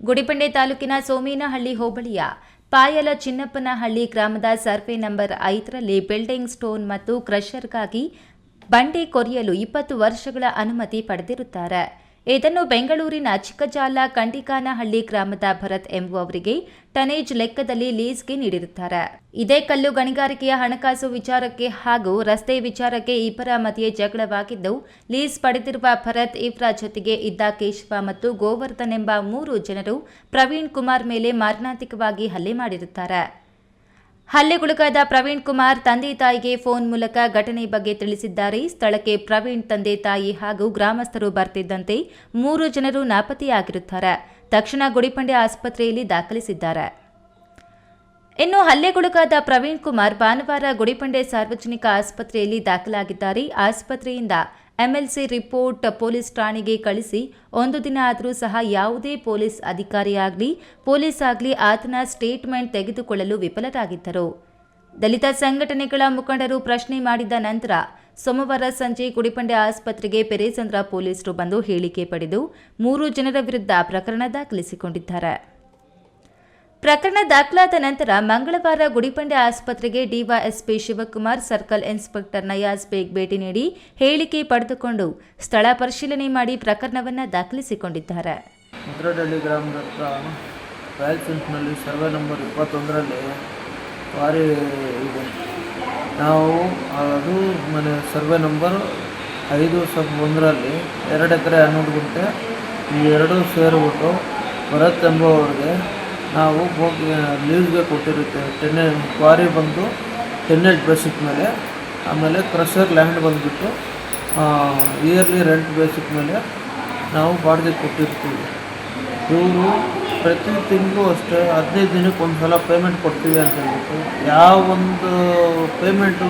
S1: ಗುಡಿಬಂಡೆ ತಾಲೂಕಿನ ಸೋಮೇನಹಳ್ಳಿ ಹೋಬಳಿಯ ಪಾಯಲ ಚಿನ್ನಪ್ಪನಹಳ್ಳಿ ಗ್ರಾಮದ ಸರ್ವೆ ನಂಬರ್ 5ರಲ್ಲಿ ಬಿಲ್ಡಿಂಗ್ ಸ್ಟೋನ್ ಮತ್ತು ಕ್ರಷರ್ಗಾಗಿ ಬಂಡೆ ಕೊರೆಯಲು 20 ವರ್ಷಗಳ ಅನುಮತಿ ಪಡೆದಿರುತ್ತಾರೆ. ಇದನ್ನು ಬೆಂಗಳೂರಿನ ಚಿಕ್ಕಜಾಲ ಕಂಡಿಕಾನಹಳ್ಳಿ ಗ್ರಾಮದ ಭರತ್ ಎಂಬುವವರಿಗೆ ಟನೇಜ್ ಲೆಕ್ಕದಲ್ಲಿ ಲೀಸ್ಗೆ ನೀಡಿರುತ್ತಾರೆ. ಇದೇ ಕಲ್ಲು ಗಣಿಗಾರಿಕೆಯ ಹಣಕಾಸು ವಿಚಾರಕ್ಕೆ ಹಾಗೂ ರಸ್ತೆ ವಿಚಾರಕ್ಕೆ ಇಬ್ಬರ ಮಧ್ಯೆ ಜಗಳವಾಗಿದ್ದು, ಲೀಸ್ ಪಡೆದಿರುವ ಭರತ್ ಇವರ ಜೊತೆಗೆ ಇದ್ದ ಕೇಶವ ಮತ್ತು ಗೋವರ್ಧನ್ ಎಂಬ 3 ಜನರು ಪ್ರವೀಣ್ ಕುಮಾರ್ ಮೇಲೆ ಮಾರಣಾಂತಿಕವಾಗಿ ಹಲ್ಲೆ ಮಾಡಿರುತ್ತಾರೆ. ಹಲ್ಲೆಗೊಳಗಾದ ಪ್ರವೀಣ್ ಕುಮಾರ್ ತಂದೆ ತಾಯಿಗೆ ಫೋನ್ ಮೂಲಕ ಘಟನೆ ಬಗ್ಗೆ ತಿಳಿಸಿದ್ದಾರೆ. ಸ್ಥಳಕ್ಕೆ ಪ್ರವೀಣ್ ತಂದೆ ತಾಯಿ ಹಾಗೂ ಗ್ರಾಮಸ್ಥರು ಬರ್ತಿದ್ದಂತೆ 3 ಜನರು ನಾಪತ್ತೆಯಾಗಿರುತ್ತಾರೆ. ತಕ್ಷಣ ಗುಡಿಬಂಡೆ ಆಸ್ಪತ್ರೆಯಲ್ಲಿ ದಾಖಲಿಸಿದ್ದಾರೆ. ಇನ್ನು ಹಲ್ಲೆಗೊಳಗಾದ ಪ್ರವೀಣ್ ಕುಮಾರ್ ಭಾನುವಾರ ಗುಡಿಬಂಡೆ ಸಾರ್ವಜನಿಕ ಆಸ್ಪತ್ರೆಯಲ್ಲಿ ದಾಖಲಾಗಿದ್ದಾರೆ. ಆಸ್ಪತ್ರೆಯಿಂದ ಎಂಎಲ್ಸಿ ರಿಪೋರ್ಟ್ ಪೊಲೀಸ್ ಠಾಣೆಗೆ ಕಳಿಸಿ 1 ದಿನ ಆದರೂ ಸಹ ಯಾವುದೇ ಪೊಲೀಸ್ ಅಧಿಕಾರಿಯಾಗಲಿ ಪೊಲೀಸ್ ಆಗಲಿ ಆತನ ಸ್ಟೇಟ್ಮೆಂಟ್ ತೆಗೆದುಕೊಳ್ಳಲು ವಿಫಲರಾಗಿದ್ದರು. ದಲಿತ ಸಂಘಟನೆಗಳ ಮುಖಂಡರು ಪ್ರಶ್ನೆ ಮಾಡಿದ ನಂತರ ಸೋಮವಾರ ಸಂಜೆ ಗುಡಿಬಂಡೆ ಆಸ್ಪತ್ರೆಗೆ ಪೆರೇಸಂದ್ರ ಪೊಲೀಸರು ಬಂದು ಹೇಳಿಕೆ ಪಡೆದು 3 ಜನರ ವಿರುದ್ಧ ಪ್ರಕರಣ ದಾಖಲಿಸಿಕೊಂಡಿದ್ದಾರೆ. ಪ್ರಕರಣ ದಾಖಲಾದ ನಂತರ ಮಂಗಳವಾರ ಗುಡಿಬಂಡೆ ಆಸ್ಪತ್ರೆಗೆ DYSP Shivakumar, circle inspector Nayaz Baig ಭೇಟಿ ನೀಡಿ ಹೇಳಿಕೆ ಪಡೆದುಕೊಂಡು ಸ್ಥಳ ಪರಿಶೀಲನೆ ಮಾಡಿ ಪ್ರಕರಣವನ್ನು ದಾಖಲಿಸಿಕೊಂಡಿದ್ದಾರೆ.
S16: ಮುದ್ರಡಳ್ಳಿ ಗ್ರಾಮದ ಹತ್ರ ರಾಯಲ್ ಸಿಂಕ್ನಲ್ಲಿ ಸರ್ವೆ ನಂಬರ್ 21ರಲ್ಲಿ ವಾರಿ ಇದೆ. ನಾವು ಅದು ಮನೆ ಸರ್ವೆ ನಂಬರ್ 5/1ರಲ್ಲಿ 2 ಎಕರೆ 11 ಗುಂಟೆ ಈ ಎರಡೂ ಸೇರಿಬಿಟ್ಟು ಭರತ್ ಎಂಬುವವ್ರಿಗೆ ನಾವು ಲೀಸ್ಗೆ ಕೊಟ್ಟಿರುತ್ತೆ. ಕ್ವಾರಿ ಬಂದು 10 ಬೇಸಿಕ್ ಮೇಲೆ, ಆಮೇಲೆ ಕ್ರಷರ್ ಲ್ಯಾಂಡ್ ಬಂದುಬಿಟ್ಟು ಇಯರ್ಲಿ ರೆಂಟ್ ಬೇಸಿಕ್ ಮೇಲೆ ನಾವು ಬಾಡಿಗೆ ಕೊಟ್ಟಿರ್ತೀವಿ. ಇವರು ಪ್ರತಿ ತಿಂಗಳು ಅಷ್ಟೇ 15 ದಿನಕ್ಕೆ ಒಂದು ಸಲ ಪೇಮೆಂಟ್ ಕೊಡ್ತೀವಿ ಅಂತ ಹೇಳ್ಬಿಟ್ಟು ಯಾವ ಒಂದು ಪೇಮೆಂಟೂ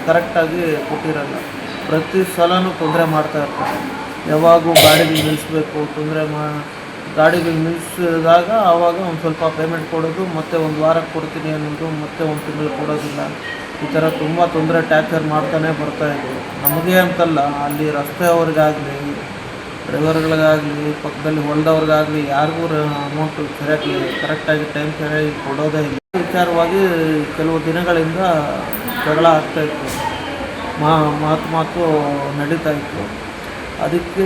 S16: ಕರೆಕ್ಟಾಗಿ ಕೊಟ್ಟಿರಲ್ಲ. ಪ್ರತಿ ಸಲನೂ ತೊಂದರೆ ಮಾಡ್ತಾ ಇರ್ತಾರೆ. ಯಾವಾಗೂ ಗಾಡಿಗೆ ನಿಲ್ಲಿಸ್ಬೇಕು, ಗಾಡಿಗೆ ನಿಲ್ಲಿಸಿದಾಗ ಆವಾಗ ಒಂದು ಸ್ವಲ್ಪ ಪೇಮೆಂಟ್ ಕೊಡೋದು, ಮತ್ತು ಒಂದು ವಾರಕ್ಕೆ ಕೊಡ್ತೀನಿ ಅನ್ನೋದು, ಮತ್ತು ಒಂದು ತಿಂಗಳು ಕೊಡೋದಿಲ್ಲ. ಈ ಥರ ತುಂಬ ತೊಂದರೆ ಟ್ಯಾಕ್ಸರ್ ಮಾಡ್ತಾನೆ ಬರ್ತಾಯಿದ್ರು. ನಮಗೆ ಅಂತಲ್ಲ, ಅಲ್ಲಿ ರಸ್ತೆಯವ್ರಿಗಾಗಲಿ, ಡ್ರೈವರ್ಗಳಿಗಾಗಲಿ, ಪಕ್ಕದಲ್ಲಿ ಹೊಲದವ್ರಿಗಾಗಲಿ ಯಾರಿಗೂ ಅಮೌಂಟು ಸರಿಯಾಗಿ ಕರೆಕ್ಟಾಗಿ ಟೈಮ್ ಸರಿಯಾಗಿ ಕೊಡೋದೇ ಇಲ್ಲ. ವಿಚಾರವಾಗಿ ಕೆಲವು ದಿನಗಳಿಂದ ಜಗಳ ಆಗ್ತಾಯಿತ್ತು, ಮಾತು ನಡೀತಾಯಿತ್ತು. ಅದಕ್ಕೆ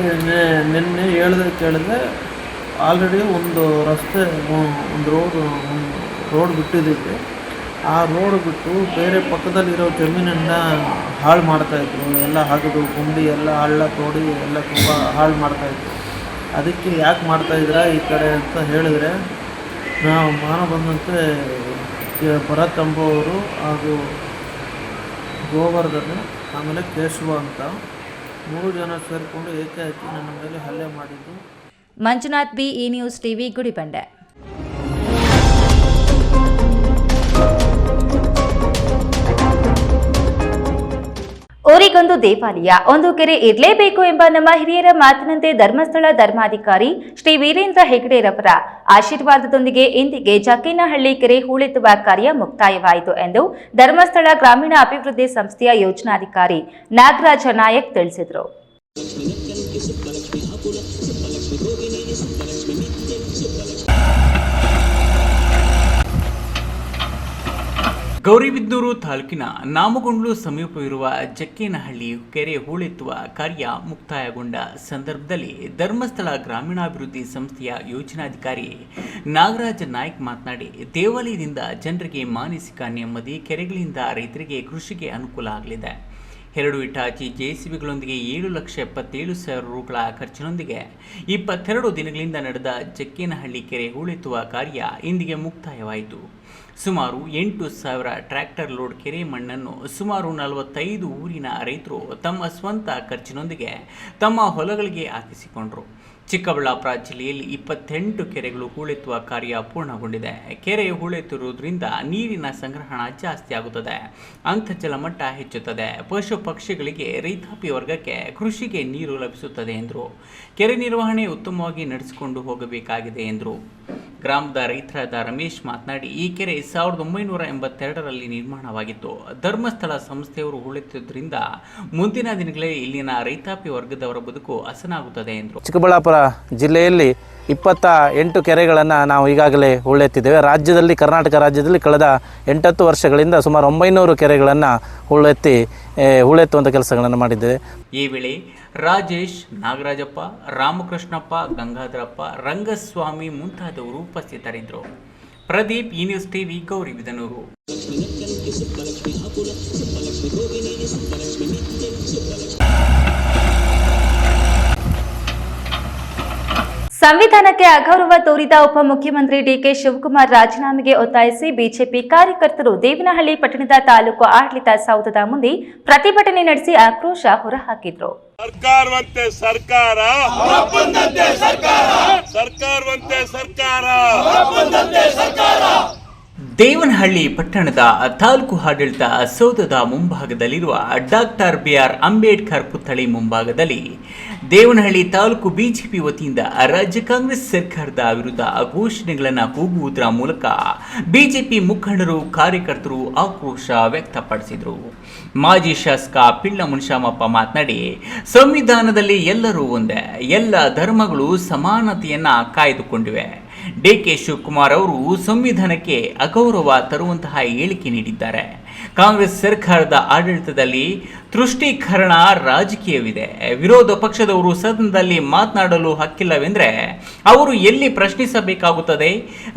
S16: ನಿನ್ನೆ ಕೇಳಿದ್ರೆ ಆಲ್ರೆಡಿ ಒಂದು ರಸ್ತೆ, ಒಂದು ರೋಡ್ ಬಿಟ್ಟಿದ್ದೀವಿ. ಆ ರೋಡ್ ಬಿಟ್ಟು ಬೇರೆ ಪಕ್ಕದಲ್ಲಿರೋ ಜಮೀನನ್ನು ಹಾಳು ಮಾಡ್ತಾಯಿದ್ರು. ಎಲ್ಲ ಹಾಕಿದು ಗುಂಡಿ ಎಲ್ಲ ಹಳ್ಳ ತೋಡಿ ಎಲ್ಲ ತುಂಬ ಹಾಳು ಮಾಡ್ತಾಯಿದ್ರು. ಅದಕ್ಕೆ ಯಾಕೆ ಮಾಡ್ತಾಯಿದ್ರ ಈ ಕಡೆ ಅಂತ ಹೇಳಿದ್ರೆ, ನಾವು ಬಂದಂತೆ ಭರತ್ ಎಂಬುವರು ಹಾಗೂ ಗೋವರ್ಧನ್ ಆಮೇಲೆ ಕೇಶವ ಅಂತ 3 ಜನ ಸೇರಿಕೊಂಡು ಏಕಾಏಕಿ ನನ್ನ ಮೇಲೆ ಹಲ್ಲೆ ಮಾಡಿದ್ದು.
S1: ಮಂಜುನಾಥ್ ಬಿ, ಈ ನ್ಯೂಸ್ ಟಿವಿ, ಗುಡಿಬಂಡೆ. ಊರಿಗೊಂದು ದೇವಾಲಯ, ಒಂದು ಕೆರೆ ಇರಲೇಬೇಕು ಎಂಬ ನಮ್ಮ ಹಿರಿಯರ ಮಾತಿನಂತೆ ಧರ್ಮಸ್ಥಳ ಧರ್ಮಾಧಿಕಾರಿ ಶ್ರೀ ವೀರೇಂದ್ರ ಹೆಗ್ಗಡೆರವರ ಆಶೀರ್ವಾದದೊಂದಿಗೆ ಇಂದಿಗೆ ಜಕ್ಕೇನಹಳ್ಳಿ ಕೆರೆ ಹೂಳೆತ್ತುವ ಕಾರ್ಯ ಮುಕ್ತಾಯವಾಯಿತು ಎಂದು ಧರ್ಮಸ್ಥಳ ಗ್ರಾಮೀಣ ಅಭಿವೃದ್ಧಿ ಸಂಸ್ಥೆಯ ಯೋಜನಾಧಿಕಾರಿ ನಾಗರಾಜ ನಾಯಕ್ ತಿಳಿಸಿದರು.
S2: ಗೌರಿಬಿದನೂರು ತಾಲೂಕಿನ ನಾಮಗೊಂಡ್ಲು ಸಮೀಪವಿರುವ ಜಕ್ಕೇನಹಳ್ಳಿ ಕೆರೆ ಹೂಳೆತ್ತುವ ಕಾರ್ಯ ಮುಕ್ತಾಯಗೊಂಡ ಸಂದರ್ಭದಲ್ಲಿ ಧರ್ಮಸ್ಥಳ ಗ್ರಾಮೀಣಾಭಿವೃದ್ಧಿ ಸಂಸ್ಥೆಯ ಯೋಜನಾಧಿಕಾರಿ ನಾಗರಾಜ ನಾಯ್ಕ್ ಮಾತನಾಡಿ, ದೇವಾಲಯದಿಂದ ಜನರಿಗೆ ಮಾನಸಿಕ ನೆಮ್ಮದಿ, ಕೆರೆಗಳಿಂದ ರೈತರಿಗೆ ಕೃಷಿಗೆ ಅನುಕೂಲ ಆಗಲಿದೆ. 2 ಇಟಾಚಿ ಜೆಸಿಬಿಗಳೊಂದಿಗೆ 7,77,000 ರೂಗಳ ಖರ್ಚಿನೊಂದಿಗೆ 22 ದಿನಗಳಿಂದ ನಡೆದ ಜಕ್ಕೇನಹಳ್ಳಿ ಕೆರೆ ಹೂಳೆತ್ತುವ ಕಾರ್ಯ ಇಂದಿಗೆ ಮುಕ್ತಾಯವಾಯಿತು. ಸುಮಾರು 8,000 ಟ್ರ್ಯಾಕ್ಟರ್ ಲೋಡ್ ಕೆರೆ ಮಣ್ಣನ್ನು ಸುಮಾರು 45 ಊರಿನ ರೈತರು ತಮ್ಮ ಸ್ವಂತ ಖರ್ಚಿನೊಂದಿಗೆ ತಮ್ಮ ಹೊಲಗಳಿಗೆ ಹಾಕಿಸಿಕೊಂಡರು. ಚಿಕ್ಕಬಳ್ಳಾಪುರ ಜಿಲ್ಲೆಯಲ್ಲಿ 28 ಕೆರೆಗಳು ಹೂಳೆತ್ತುವ ಕಾರ್ಯ ಪೂರ್ಣಗೊಂಡಿದೆ. ಕೆರೆ ಹೂಳೆತ್ತಿರುವುದರಿಂದ ನೀರಿನ ಸಂಗ್ರಹಣ ಜಾಸ್ತಿ ಆಗುತ್ತದೆ, ಅಂತರ್ಜಲ ಮಟ್ಟ ಹೆಚ್ಚುತ್ತದೆ, ಪಶು ಪಕ್ಷಿಗಳಿಗೆ, ರೈತಾಪಿ ವರ್ಗಕ್ಕೆ, ಕೃಷಿಗೆ ನೀರು ಲಭಿಸುತ್ತದೆ ಎಂದರು. ಕೆರೆ ನಿರ್ವಹಣೆ ಉತ್ತಮವಾಗಿ ನಡೆಸಿಕೊಂಡು ಹೋಗಬೇಕಾಗಿದೆ ಎಂದರು. ಗ್ರಾಮದ ರೈತರಾದ ರಮೇಶ್ ಮಾತನಾಡಿ, ಈ ಕೆರೆ 1982ರಲ್ಲಿ ನಿರ್ಮಾಣವಾಗಿತ್ತು. ಧರ್ಮಸ್ಥಳ ಸಂಸ್ಥೆಯವರು ಹೂಳೆತ್ತಿದ್ದರಿಂದ ಮುಂದಿನ ದಿನಗಳಲ್ಲಿ ಇಲ್ಲಿನ ರೈತಾಪಿ ವರ್ಗದವರ ಬದುಕು ಹಸನಾಗುತ್ತದೆ ಎಂದರು.
S17: ಚಿಕ್ಕಬಳ್ಳಾಪುರ ಜಿಲ್ಲೆಯಲ್ಲಿ 28 ಕೆರೆಗಳನ್ನು ನಾವು ಈಗಾಗಲೇ ಹೂಳೆತ್ತಿದ್ದೇವೆ. ರಾಜ್ಯದಲ್ಲಿ, ಕರ್ನಾಟಕ ರಾಜ್ಯದಲ್ಲಿ ಕಳೆದ 8 ವರ್ಷಗಳಿಂದ ಸುಮಾರು 900 ಕೆರೆಗಳನ್ನು ಹೂಳೆತ್ತುವಂಥ ಕೆಲಸಗಳನ್ನು ಮಾಡಿದ್ದೇವೆ.
S2: ಈ ವೇಳೆ ರಾಜೇಶ್, ನಾಗರಾಜಪ್ಪ, ರಾಮಕೃಷ್ಣಪ್ಪ, ಗಂಗಾಧರಪ್ಪ, ರಂಗಸ್ವಾಮಿ ಮುಂತಾದವರು ಉಪಸ್ಥಿತರಿದ್ದರು. ಪ್ರದೀಪ್, ಈ ನ್ಯೂಸ್ ಟಿವಿ, ಗೌರಿಬಿದನೂರು.
S1: ಸಂವಿಧಾನಕ್ಕೆ ಅಗೌರವ ತೋರಿದ ಉಪಮುಖ್ಯಮಂತ್ರಿ ಡಿಕೆ ಶಿವಕುಮಾರ್ ರಾಜೀನಾಮೆಗೆ ಒತ್ತಾಯಿಸಿ ಬಿಜೆಪಿ ಕಾರ್ಯಕರ್ತರು ದೇವನಹಳ್ಳಿ ಪಟ್ಟಣದ ತಾಲೂಕು ಆಡಳಿತ ಸೌಧದ ಮುಂದೆ ಪ್ರತಿಭಟನೆ ನಡೆಸಿ ಆಕ್ರೋಶ ಹೊರಹಾಕಿದ್ರು.
S18: ಸರ್ಕಾರವಂತೆ ಸರ್ಕಾರ, ಸರ್ಕಾರವಂತೆ ಸರ್ಕಾರ.
S2: ದೇವನಹಳ್ಳಿ ಪಟ್ಟಣದ ತಾಲೂಕು ಆಡಳಿತ ಸೌಧದ ಮುಂಭಾಗದಲ್ಲಿರುವ ಡಾಕ್ಟರ್ ಬಿಆರ್ ಅಂಬೇಡ್ಕರ್ ಪುತ್ಥಳಿ ಮುಂಭಾಗದಲ್ಲಿ ದೇವನಹಳ್ಳಿ ತಾಲೂಕು ಬಿಜೆಪಿ ವತಿಯಿಂದ ರಾಜ್ಯ ಕಾಂಗ್ರೆಸ್ ಸರ್ಕಾರದ ವಿರುದ್ಧ ಘೋಷಣೆಗಳನ್ನು ಕೂಗುವುದರ ಮೂಲಕ ಬಿಜೆಪಿ ಮುಖಂಡರು, ಕಾರ್ಯಕರ್ತರು ಆಕ್ರೋಶ ವ್ಯಕ್ತಪಡಿಸಿದರು. ಮಾಜಿ ಶಾಸಕ ಪಿಳ್ಳ ಮುನಿಶಾಮಪ್ಪ ಮಾತನಾಡಿ, ಸಂವಿಧಾನದಲ್ಲಿ ಎಲ್ಲರೂ ಒಂದೇ, ಎಲ್ಲ ಧರ್ಮಗಳು ಸಮಾನತೆಯನ್ನ ಕಾಯ್ದುಕೊಂಡಿವೆ. ಡಿಕೆ ಶಿವಕುಮಾರ್ ಅವರು ಸಂವಿಧಾನಕ್ಕೆ ಅಗೌರವ ತರುವಂತಹ ಹೇಳಿಕೆ ನೀಡಿದ್ದಾರೆ. ಕಾಂಗ್ರೆಸ್ ಸರ್ಕಾರದ ಆಡಳಿತದಲ್ಲಿ ತುಷ್ಟೀಕರಣ ರಾಜಕೀಯವಿದೆ. ವಿರೋಧ ಪಕ್ಷದವರು ಸದನದಲ್ಲಿ ಮಾತನಾಡಲು ಹಕ್ಕಿಲ್ಲವೆಂದರೆ ಅವರು ಎಲ್ಲಿ ಪ್ರಶ್ನಿಸಬೇಕಾಗುತ್ತದೆ?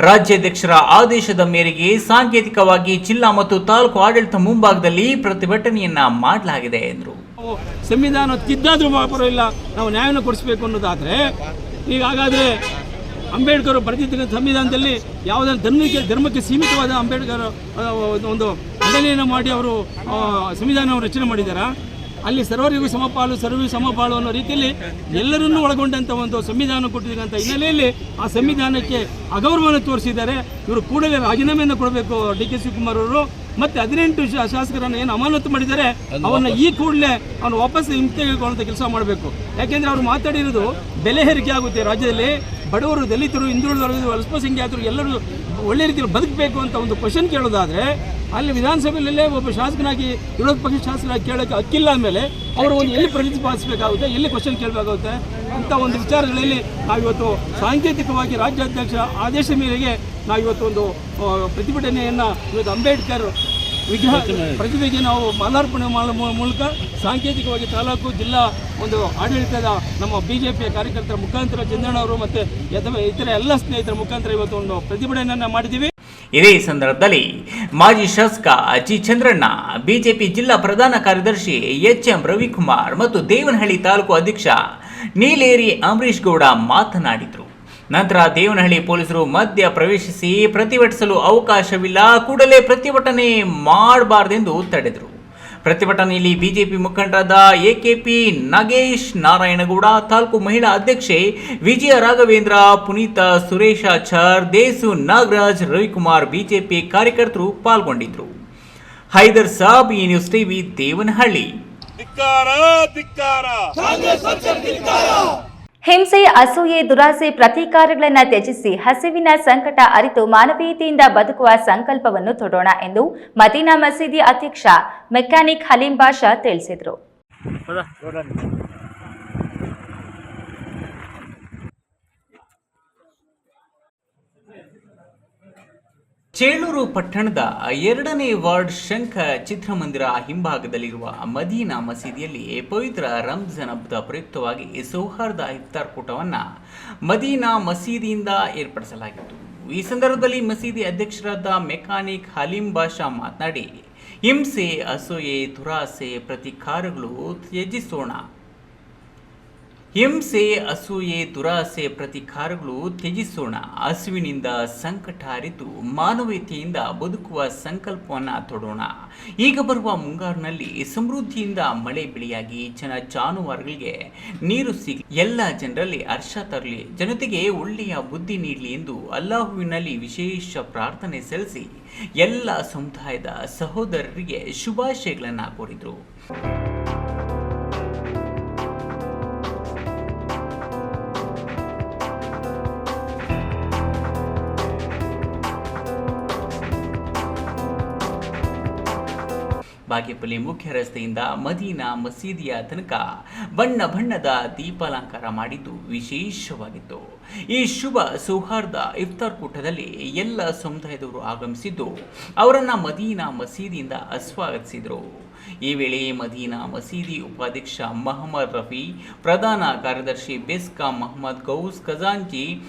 S2: ರಾಜ್ಯಾಧ್ಯಕ್ಷರ ಆದೇಶದ ಮೇರೆಗೆ ಸಾಂಕೇತಿಕವಾಗಿ ಜಿಲ್ಲಾ ಮತ್ತು ತಾಲೂಕು ಆಡಳಿತ ಮುಂಭಾಗದಲ್ಲಿ ಪ್ರತಿಭಟನೆಯನ್ನ ಮಾಡಲಾಗಿದೆ ಎಂದರು.
S19: ಸಂವಿಧಾನ ತಿದ್ದಾದ್ರೂ ಪರವಾಗಿಲ್ಲ, ನಾವು ನ್ಯಾಯವನ್ನು ಕೊಡಿಸಬೇಕು ಅನ್ನೋದಾದರೆ ಈಗ ಹಾಗಾದರೆ ಅಂಬೇಡ್ಕರ್ ಬರೆದಿದ್ದ ಸಂವಿಧಾನದಲ್ಲಿ ಯಾವುದಾದ್ರು ಧರ್ಮಕ್ಕೆ ಸೀಮಿತವಾದ ಅಂಬೇಡ್ಕರ್ ಒಂದು ಖಂಡನೆಯನ್ನು ಮಾಡಿ ಅವರು ಸಂವಿಧಾನವನ್ನು ರಚನೆ ಮಾಡಿದ್ದಾರೆ. ಅಲ್ಲಿ ಸರ್ವರಿಗೂ ಸಮಪಾಲು ಸರ್ವರಿಗೂ ಸಮಪಾಲು ಅನ್ನೋ ರೀತಿಯಲ್ಲಿ ಎಲ್ಲರನ್ನೂ ಒಳಗೊಂಡಂಥ ಒಂದು ಸಂವಿಧಾನ ಕೊಟ್ಟಿರ್ತಕ್ಕಂಥ ಹಿನ್ನೆಲೆಯಲ್ಲಿ ಆ ಸಂವಿಧಾನಕ್ಕೆ ಅಗೌರವವನ್ನು ತೋರಿಸಿದ್ದಾರೆ. ಇವರು ಕೂಡಲೇ ರಾಜೀನಾಮೆಯನ್ನು ಕೊಡಬೇಕು ಡಿಕೆ ಶಿವಕುಮಾರ್ ಅವರು. ಮತ್ತು 18 ಶಾಸಕರನ್ನು ಏನು ಅಮಾನತು ಮಾಡಿದ್ದಾರೆ ಅವನ್ನ ಈ ಕೂಡಲೇ ಅವನು ವಾಪಸ್ ಹಿಂತೆಗೆದುಕೊಳ್ಳುವಂಥ ಕೆಲಸ ಮಾಡಬೇಕು. ಯಾಕೆಂದರೆ ಅವರು ಮಾತಾಡಿರೋದು ಬೆಲೆ ಏರಿಕೆ ಆಗುತ್ತೆ ರಾಜ್ಯದಲ್ಲಿ, ಬಡವರು, ದಲಿತರು, ಹಿಂದುಳಿದವರು, ಅಲ್ಪಸಂಖ್ಯಾತರು ಎಲ್ಲರೂ ಒಳ್ಳೆ ರೀತಿಯಲ್ಲಿ ಬದುಕಬೇಕು ಅಂತ ಒಂದು ಕ್ವಶನ್ ಕೇಳೋದಾದರೆ ಅಲ್ಲಿ ವಿಧಾನಸಭೆಯಲ್ಲೇ ಒಬ್ಬ ಶಾಸಕನಾಗಿ ವಿರೋಧ ಪಕ್ಷ ಶಾಸಕರಾಗಿ ಕೇಳೋಕ್ಕೆ ಹಕ್ಕಿಲ್ಲ ಅಂದಮೇಲೆ ಅವರು ಒಂದು ಎಲ್ಲಿ ಪ್ರತಿಪಾದಿಸಬೇಕಾಗುತ್ತೆ, ಎಲ್ಲಿ ಕ್ವಶನ್ ಕೇಳಬೇಕಾಗುತ್ತೆ ಅಂತ ಒಂದು ವಿಚಾರಗಳಲ್ಲಿ ನಾವಿವತ್ತು ಸಾಂಕೇತಿಕವಾಗಿ ರಾಜ್ಯಾಧ್ಯಕ್ಷ ಆದೇಶ ಮೇರೆಗೆ ನಾವಿವತ್ತು ಒಂದು ಪ್ರತಿಭಟನೆಯನ್ನು ಇವತ್ತು ಅಂಬೇಡ್ಕರ್ ವಿಗ್ರಹ ಪ್ರತಿಭೆಗೆ ನಾವು ಮಾಲಾರ್ಪಣೆ ಮಾಡುವ ಮೂಲಕ ಸಾಂಕೇತಿಕವಾಗಿ ತಾಲೂಕು ಜಿಲ್ಲಾ ಒಂದು ಆಡಳಿತದ ನಮ್ಮ ಬಿಜೆಪಿಯ ಕಾರ್ಯಕರ್ತರ ಮುಖಾಂತರ ಚಂದ್ರಣ್ಣ ಅವರು ಮತ್ತು ಇತರ ಎಲ್ಲ ಸ್ನೇಹಿತರ ಮುಖಾಂತರ ಇವತ್ತು ಒಂದು ಪ್ರತಿಭಟನೆಯನ್ನು ಮಾಡಿದ್ದೀವಿ.
S2: ಇದೇ ಸಂದರ್ಭದಲ್ಲಿ ಮಾಜಿ ಶಾಸಕ ಜಿ ಚಂದ್ರಣ್ಣ, ಬಿಜೆಪಿ ಜಿಲ್ಲಾ ಪ್ರಧಾನ ಕಾರ್ಯದರ್ಶಿ ಎಚ್ಎಂ ರವಿಕುಮಾರ್ ಮತ್ತು ದೇವನಹಳ್ಳಿ ತಾಲೂಕು ಅಧ್ಯಕ್ಷ ನೀಲೇರಿ ಅಂಬರೀಶ್ ಗೌಡ ಮಾತನಾಡಿದರು. ನಂತರ ದೇವನಹಳ್ಳಿ ಪೊಲೀಸರು ಮಧ್ಯ ಪ್ರವೇಶಿಸಿ ಪ್ರತಿಭಟಿಸಲು ಅವಕಾಶವಿಲ್ಲ, ಕೂಡಲೇ ಪ್ರತಿಭಟನೆ ಮಾಡಬಾರದೆಂದು ತಡೆದರು. ಪ್ರತಿಭಟನೆಯಲ್ಲಿ ಬಿಜೆಪಿ ಮುಖಂಡರಾದ ಎಕೆಪಿ ನಾಗೇಶ್, ನಾರಾಯಣಗೌಡ, ತಾಲೂಕು ಮಹಿಳಾ ಅಧ್ಯಕ್ಷೆ ವಿಜಯ ರಾಘವೇಂದ್ರ, ಪುನೀತ, ಸುರೇಶಾಚಾರ್, ದೇಸು, ನಾಗರಾಜ್, ರವಿಕುಮಾರ್, ಬಿಜೆಪಿ ಕಾರ್ಯಕರ್ತರು ಪಾಲ್ಗೊಂಡಿದ್ದರು. ಹೈದರ್ ಸಾಬ್, ಈ ನ್ಯೂಸ್ ಟಿವಿ, ದೇವನಹಳ್ಳಿ.
S1: ಹಿಂಸೆ, ಅಸೂಯೆ, ದುರಾಸೆ, ಪ್ರತೀಕಾರಗಳನ್ನು ತ್ಯಜಿಸಿ ಹಸಿವಿನ ಸಂಕಟ ಅರಿತು ಮಾನವೀಯತೆಯಿಂದ ಬದುಕುವ ಸಂಕಲ್ಪವನ್ನು ತೊಡೋಣ ಎಂದು ಮದೀನಾ ಮಸೀದಿ ಅಧ್ಯಕ್ಷ ಮೆಕ್ಯಾನಿಕ್ ಹಲೀಂ ಬಾಷಾ ತಿಳಿಸಿದರು.
S2: ಚೇಳೂರು ಪಟ್ಟಣದ 2ನೇ ವಾರ್ಡ್ ಶಂಖ ಚಿತ್ರಮಂದಿರ ಹಿಂಭಾಗದಲ್ಲಿರುವ ಮದೀನಾ ಮಸೀದಿಯಲ್ಲಿ ಪವಿತ್ರ ರಂಜಾನ್ ಹಬ್ಬದ ಪ್ರಯುಕ್ತವಾಗಿ ಸೌಹಾರ್ದ ಇಫ್ತಾರ್ ಕೂಟವನ್ನು ಮದೀನಾ ಮಸೀದಿಯಿಂದ ಏರ್ಪಡಿಸಲಾಗಿತ್ತು. ಈ ಸಂದರ್ಭದಲ್ಲಿ ಮಸೀದಿ ಅಧ್ಯಕ್ಷರಾದ ಮೆಕ್ಯಾನಿಕ್ ಹಲೀಂ ಬಾಷಾ ಮಾತನಾಡಿ, ಹಿಂಸೆ, ಅಸೂಯೆ, ದುರಾಸೆ, ಪ್ರತೀಕಾರಗಳು ತ್ಯಜಿಸೋಣ. ಹಿಂಸೆ, ಅಸೂಯೆ, ದುರಾಸೆ, ಪ್ರತೀಕಾರಗಳು ತ್ಯಜಿಸೋಣ. ಹಸುವಿನಿಂದ ಸಂಕಟ ಅರಿತು ಮಾನವೀಯತೆಯಿಂದ ಬದುಕುವ ಸಂಕಲ್ಪವನ್ನು ತೊಡೋಣ. ಈಗ ಬರುವ ಮುಂಗಾರಿನಲ್ಲಿ ಸಮೃದ್ಧಿಯಿಂದ ಮಳೆ ಬೆಳೆಯಾಗಿ ಜಾನುವಾರುಗಳಿಗೆ ನೀರು ಸಿಗಲಿ, ಎಲ್ಲ ಜನರಲ್ಲಿ ಹರ್ಷ ತರಲಿ, ಜನತೆಗೆ ಒಳ್ಳೆಯ ಬುದ್ಧಿ ನೀಡಲಿ ಎಂದು ಅಲ್ಲಾಹುವಿನಲ್ಲಿ ವಿಶೇಷ ಪ್ರಾರ್ಥನೆ ಸಲ್ಲಿಸಿ ಎಲ್ಲ ಸಮುದಾಯದ ಸಹೋದರರಿಗೆ ಶುಭಾಶಯಗಳನ್ನು ಕೋರಿದರು. ಬಾಗೇಪಲ್ಲಿ ಮುಖ್ಯ ರಸ್ತೆಯಿಂದ ಮದೀನಾ ಮಸೀದಿಯ ತನಕ ಬಣ್ಣ ಬಣ್ಣದ ದೀಪಾಲಂಕಾರ ಮಾಡಿದ್ದು ವಿಶೇಷವಾಗಿತ್ತು. ಈ ಶುಭ ಸೌಹಾರ್ದ ಇಫ್ತಾರ್ ಕೂಟದಲ್ಲಿ ಎಲ್ಲ ಸಮುದಾಯದವರು ಆಗಮಿಸಿದ್ದು ಅವರನ್ನು ಮದೀನಾ ಮಸೀದಿಯಿಂದ ಸ್ವಾಗತಿಸಿದರು. ಈ ವೇಳೆ ಮದೀನಾ ಮಸೀದಿ ಉಪಾಧ್ಯಕ್ಷ ಮಹಮ್ಮದ್ ರಫಿ, ಪ್ರಧಾನ ಕಾರ್ಯದರ್ಶಿ ಬೆಸ್ಕಾಂ ಮೊಹಮ್ಮದ್ ಗೌಸ್, ಖಜಾಂಚಿ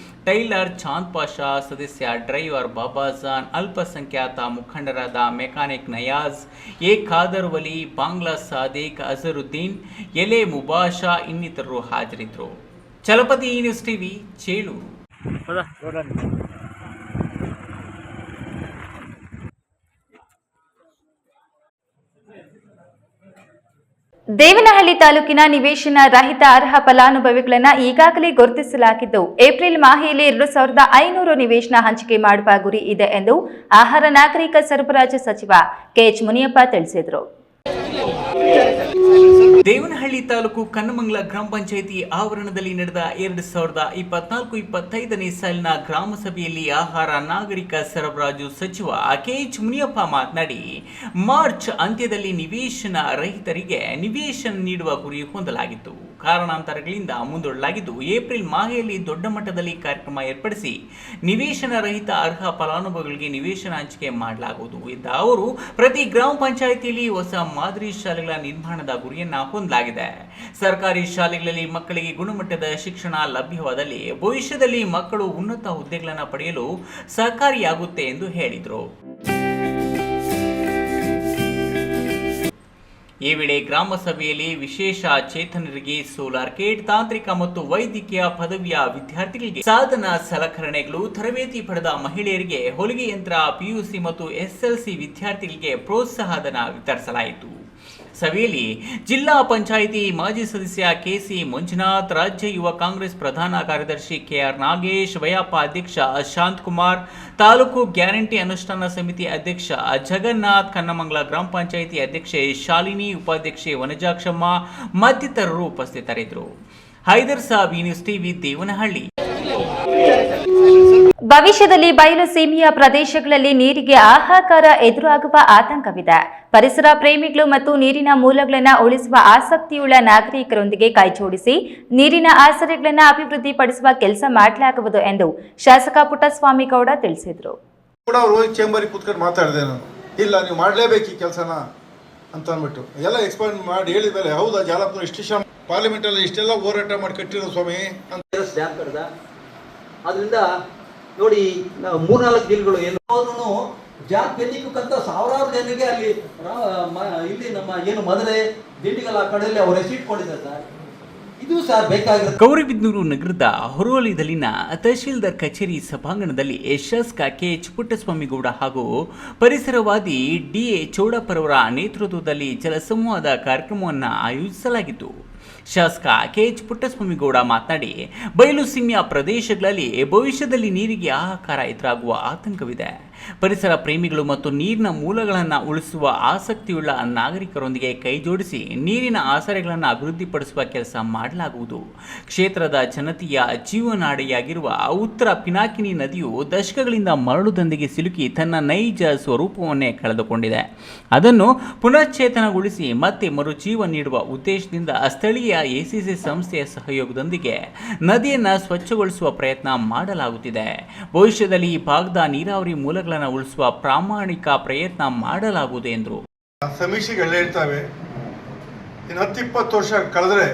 S2: ಟೈಲರ್ ಚಾಂದ್ ಪಾಷಾ, ಸದಸ್ಯ ಡ್ರೈವರ್ ಬಾಬಾಜಾನ್, ಅಲ್ಪಸಂಖ್ಯಾತ ಮುಖಂಡರಾದ ಮೆಕ್ಯಾನಿಕ್ ನಯಾಜ್, ಎ ಖಾದರ್ ವಲಿ, ಬಾಂಗ್ಲಾ ಸಾದಿಕ್, ಅಜರುದ್ದೀನ್, ಎಲೆ ಮುಬಾಷಾ ಇನ್ನಿತರರು ಹಾಜರಿದ್ದರು. Chalapathi news TV, Chelur.
S1: ದೇವನಹಳ್ಳಿ ತಾಲೂಕಿನ ನಿವೇಶನ ರಹಿತ ಅರ್ಹ ಫಲಾನುಭವಿಗಳನ್ನು ಈಗಾಗಲೇ ಗುರುತಿಸಲಾಗಿದ್ದು ಏಪ್ರಿಲ್ ಮಾಹೆಯಲ್ಲಿ 2500 ನಿವೇಶನ ಹಂಚಿಕೆ ಮಾಡುವ ಗುರಿ ಇದೆ ಎಂದು ಆಹಾರ ನಾಗರಿಕ ಸರಬರಾಜು ಸಚಿವ ಕೆಎಚ್ ಮುನಿಯಪ್ಪ ತಿಳಿಸಿದರು.
S2: ದೇವನಹಳ್ಳಿ ತಾಲೂಕು ಕನ್ನಮಂಗಲ ಗ್ರಾಮ ಪಂಚಾಯಿತಿ ಆವರಣದಲ್ಲಿ ನಡೆದ 2024-25ನೇ ಸಾಲಿನ ಗ್ರಾಮ ಸಭೆಯಲ್ಲಿ ಆಹಾರ ನಾಗರಿಕ ಸರಬರಾಜು ಸಚಿವ ಕೆಎಚ್ ಮುನಿಯಪ್ಪ ಮಾತನಾಡಿ, ಮಾರ್ಚ್ ಅಂತ್ಯದಲ್ಲಿ ನಿವೇಶನ ರಹಿತರಿಗೆ ನಿವೇಶನ ನೀಡುವ ಗುರಿ ಹೊಂದಲಾಗಿತ್ತು. ಕಾರಣಾಂತರಗಳಿಂದ ಮುಂದೂಡಲಾಗಿದ್ದು ಏಪ್ರಿಲ್ ಮಾಹೆಯಲ್ಲಿ ದೊಡ್ಡ ಮಟ್ಟದಲ್ಲಿ ಕಾರ್ಯಕ್ರಮ ಏರ್ಪಡಿಸಿ ನಿವೇಶನ ರಹಿತ ಅರ್ಹ ಫಲಾನುಭವಿಗಳಿಗೆ ನಿವೇಶನ ಹಂಚಿಕೆ ಮಾಡಲಾಗುವುದು ಎಂದ ಅವರು ಪ್ರತಿ ಗ್ರಾಮ ಪಂಚಾಯಿತಿಯಲ್ಲಿ ಹೊಸ ಮಾದರಿ ಶಾಲೆಗಳ ನಿರ್ಮಾಣದ ಗುರಿಯನ್ನ ಹೊಂದಲಾಗಿದೆ. ಸರ್ಕಾರಿ ಶಾಲೆಗಳಲ್ಲಿ ಮಕ್ಕಳಿಗೆ ಗುಣಮಟ್ಟದ ಶಿಕ್ಷಣ ಲಭ್ಯವಾದಲ್ಲಿ ಭವಿಷ್ಯದಲ್ಲಿ ಮಕ್ಕಳು ಉನ್ನತ ಹುದ್ದೆಗಳನ್ನು ಪಡೆಯಲು ಸಹಕಾರಿಯಾಗುತ್ತೆ ಎಂದು ಹೇಳಿದರು. ಈ ವೇಳೆ ಗ್ರಾಮ ಸಭೆಯಲ್ಲಿ ವಿಶೇಷ ಚೇತನರಿಗೆ ಸೋಲಾರ್ ಕಿಟ್, ತಾಂತ್ರಿಕ ಮತ್ತು ವೈದ್ಯಕೀಯ ಪದವಿಯ ವಿದ್ಯಾರ್ಥಿಗಳಿಗೆ ಸಾಧನ ಸಲಕರಣೆಗಳು, ತರಬೇತಿ ಪಡೆದ ಮಹಿಳೆಯರಿಗೆ ಹೊಲಿಗೆ ಯಂತ್ರ, ಪಿಯುಸಿ ಮತ್ತು ಎಸ್ಎಲ್ಸಿ ವಿದ್ಯಾರ್ಥಿಗಳಿಗೆ ಪ್ರೋತ್ಸಾಹಧನ ವಿತರಿಸಲಾಯಿತು. ಸಭೆಯಲ್ಲಿ ಜಿಲ್ಲಾ ಪಂಚಾಯಿತಿ ಮಾಜಿ ಸದಸ್ಯ ಕೆಸಿ ಮಂಜುನಾಥ್, ರಾಜ್ಯ ಯುವ ಕಾಂಗ್ರೆಸ್ ಪ್ರಧಾನ ಕಾರ್ಯದರ್ಶಿ ಕೆಆರ್ ನಾಗೇಶ್, ವಯಪ್ಪ ಅಧ್ಯಕ್ಷ ಶಾಂತಕುಮಾರ್, ತಾಲೂಕು ಗ್ಯಾರಂಟಿ ಅನುಷ್ಠಾನ ಸಮಿತಿ ಅಧ್ಯಕ್ಷ ಜಗನ್ನಾಥ್, ಕನ್ನಮಂಗಲ ಗ್ರಾಮ ಪಂಚಾಯಿತಿ ಅಧ್ಯಕ್ಷೆ ಶಾಲಿನಿ, ಉಪಾಧ್ಯಕ್ಷೆ ವನಜಾಕ್ಷಮ್ಮ ಮತ್ತಿತರರು ಉಪಸ್ಥಿತರಿದ್ದರು. Haider Sab, news TV, Devanahalli.
S1: ಭವಿಷ್ಯದಲ್ಲಿ ಬಯಲು ಸೀಮೆಯ ಪ್ರದೇಶಗಳಲ್ಲಿ ನೀರಿಗೆ ಹಾಹಾಕಾರ ಎದುರಾಗುವ ಆತಂಕವಿದೆ. ಪರಿಸರ ಪ್ರೇಮಿಗಳು ಮತ್ತು ನೀರಿನ ಮೂಲಗಳನ್ನು ಉಳಿಸುವ ಆಸಕ್ತಿಯುಳ್ಳ ನಾಗರಿಕರೊಂದಿಗೆ ಕೈಜೋಡಿಸಿ ನೀರಿನ ಆಸರೆಗಳನ್ನು ಅಭಿವೃದ್ಧಿಪಡಿಸುವ ಕೆಲಸ ಮಾಡಲಾಗುವುದು ಎಂದು ಶಾಸಕ ಪುಟ್ಟಸ್ವಾಮಿ ಗೌಡ ತಿಳಿಸಿದರು.
S12: ಚೇಂಬರಿಗೆ ಕೂತ್ಕೊಂಡು ಮಾತಾಡಿದೆ ನಾನು, ಇಲ್ಲ ನೀವು ಮಾಡಲೇಬೇಕು ಈ ಕೆಲಸನ ಅಂತ ಅಂದ್ಬಿಟ್ಟು ಎಲ್ಲ ಎಕ್ಸ್ಪ್ಲೈನ್ ಮಾಡಿ ಹೇಳಿದ ಮೇಲೆ ಹೌದಾ ಜಾಲಪ್ಪ ಇಷ್ಟು ಪಾರ್ಲಿಮೆಂಟಲ್ಲಿ ಇಷ್ಟೆಲ್ಲ ಹೋರಾಟ ಮಾಡಿ ಕಟ್ಟಿರೋ ಸ್ವಾಮಿ ಅಂತ
S20: ಅದರಿಂದ ನೋಡಿ 3-4 ದಿನಗಳು ಏನು ಜಾತ್ ಬೆನ್ನಿಕ್ಕಂತ ಸಾವಿರಾರು ಜನರಿಗೆ ಅಲ್ಲಿ ಇಲ್ಲಿ ನಮ್ಮ ಏನು ಮದುವೆ ದಿಂಡಿಗಲ್ ಆ ಕಡೆಯಲ್ಲಿ ಅವರು ಹೆಸರಿಟ್ಕೊಂಡಿದ್ದಾರೆ ಸರ್. ಇದು ಸರ್ ಬೇಕಾಗಿರುತ್ತೆ.
S2: ಗೌರಿಬಿದನೂರು ನಗರದ ಹೊರವಲಯದಲ್ಲಿನ ತಹಶೀಲ್ದಾರ್ ಕಚೇರಿ ಸಭಾಂಗಣದಲ್ಲಿ ಶಾಸಕ ಕೆಎಚ್ ಪುಟ್ಟಸ್ವಾಮಿಗೌಡ ಹಾಗೂ ಪರಿಸರವಾದಿ ಡಿಎ ಚೌಡಪ್ಪರವರ ನೇತೃತ್ವದಲ್ಲಿ ಜಲಸಂವಾದ ಕಾರ್ಯಕ್ರಮವನ್ನು ಆಯೋಜಿಸಲಾಗಿತ್ತು. ಶಾಸಕ ಕೆಎಚ್ ಪುಟ್ಟಸ್ವಾಮಿಗೌಡ ಮಾತನಾಡಿ, ಬಯಲು ಸೀಮೆಯ ಪ್ರದೇಶಗಳಲ್ಲಿ ಭವಿಷ್ಯದಲ್ಲಿ ನೀರಿಗೆ ಹಾಹಾಕಾರ ಎದುರಾಗುವ ಆತಂಕವಿದೆ. ಪರಿಸರ ಪ್ರೇಮಿಗಳು ಮತ್ತು ನೀರಿನ ಮೂಲಗಳನ್ನು ಉಳಿಸುವ ಆಸಕ್ತಿಯುಳ್ಳ ನಾಗರಿಕರೊಂದಿಗೆ ಕೈಜೋಡಿಸಿ ನೀರಿನ ಆಸರೆಗಳನ್ನು ಅಭಿವೃದ್ಧಿಪಡಿಸುವ ಕೆಲಸ ಮಾಡಲಾಗುವುದು. ಕ್ಷೇತ್ರದ ಜನತೆಯ ಜೀವನಾಡಿಯಾಗಿರುವ ಉತ್ತರ ಪಿನಾಕಿನಿ ನದಿಯು ದಶಕಗಳಿಂದ ಮರಳುದಂದಿಗೆ ಸಿಲುಕಿ ತನ್ನ ನೈಜ ಸ್ವರೂಪವನ್ನೇ ಕಳೆದುಕೊಂಡಿದೆ. ಅದನ್ನು ಪುನಶ್ಚೇತನಗೊಳಿಸಿ ಮತ್ತೆ ಮರುಜೀವ ನೀಡುವ ಉದ್ದೇಶದಿಂದ ಸ್ಥಳೀಯ ಎಸಿಸಿ ಸಂಸ್ಥೆಯ ಸಹಯೋಗದೊಂದಿಗೆ ನದಿಯನ್ನು ಸ್ವಚ್ಛಗೊಳಿಸುವ ಪ್ರಯತ್ನ ಮಾಡಲಾಗುತ್ತಿದೆ. ಭವಿಷ್ಯದಲ್ಲಿ ಈ ಭಾಗದ ನೀರಾವರಿ ಮೂಲಗಳನ್ನು ಉಳಿಸುವ ಪ್ರಾಮಾಣಿಕ ಪ್ರಯತ್ನ ಮಾಡಲಾಗುವುದು ಎಂದರು.
S12: ಸಮೀಕ್ಷೆಗಳು ಹೇಳ್ತವೆ, ಇನ್ನು 10-20 ವರ್ಷ ಕಳೆದ್ರೆ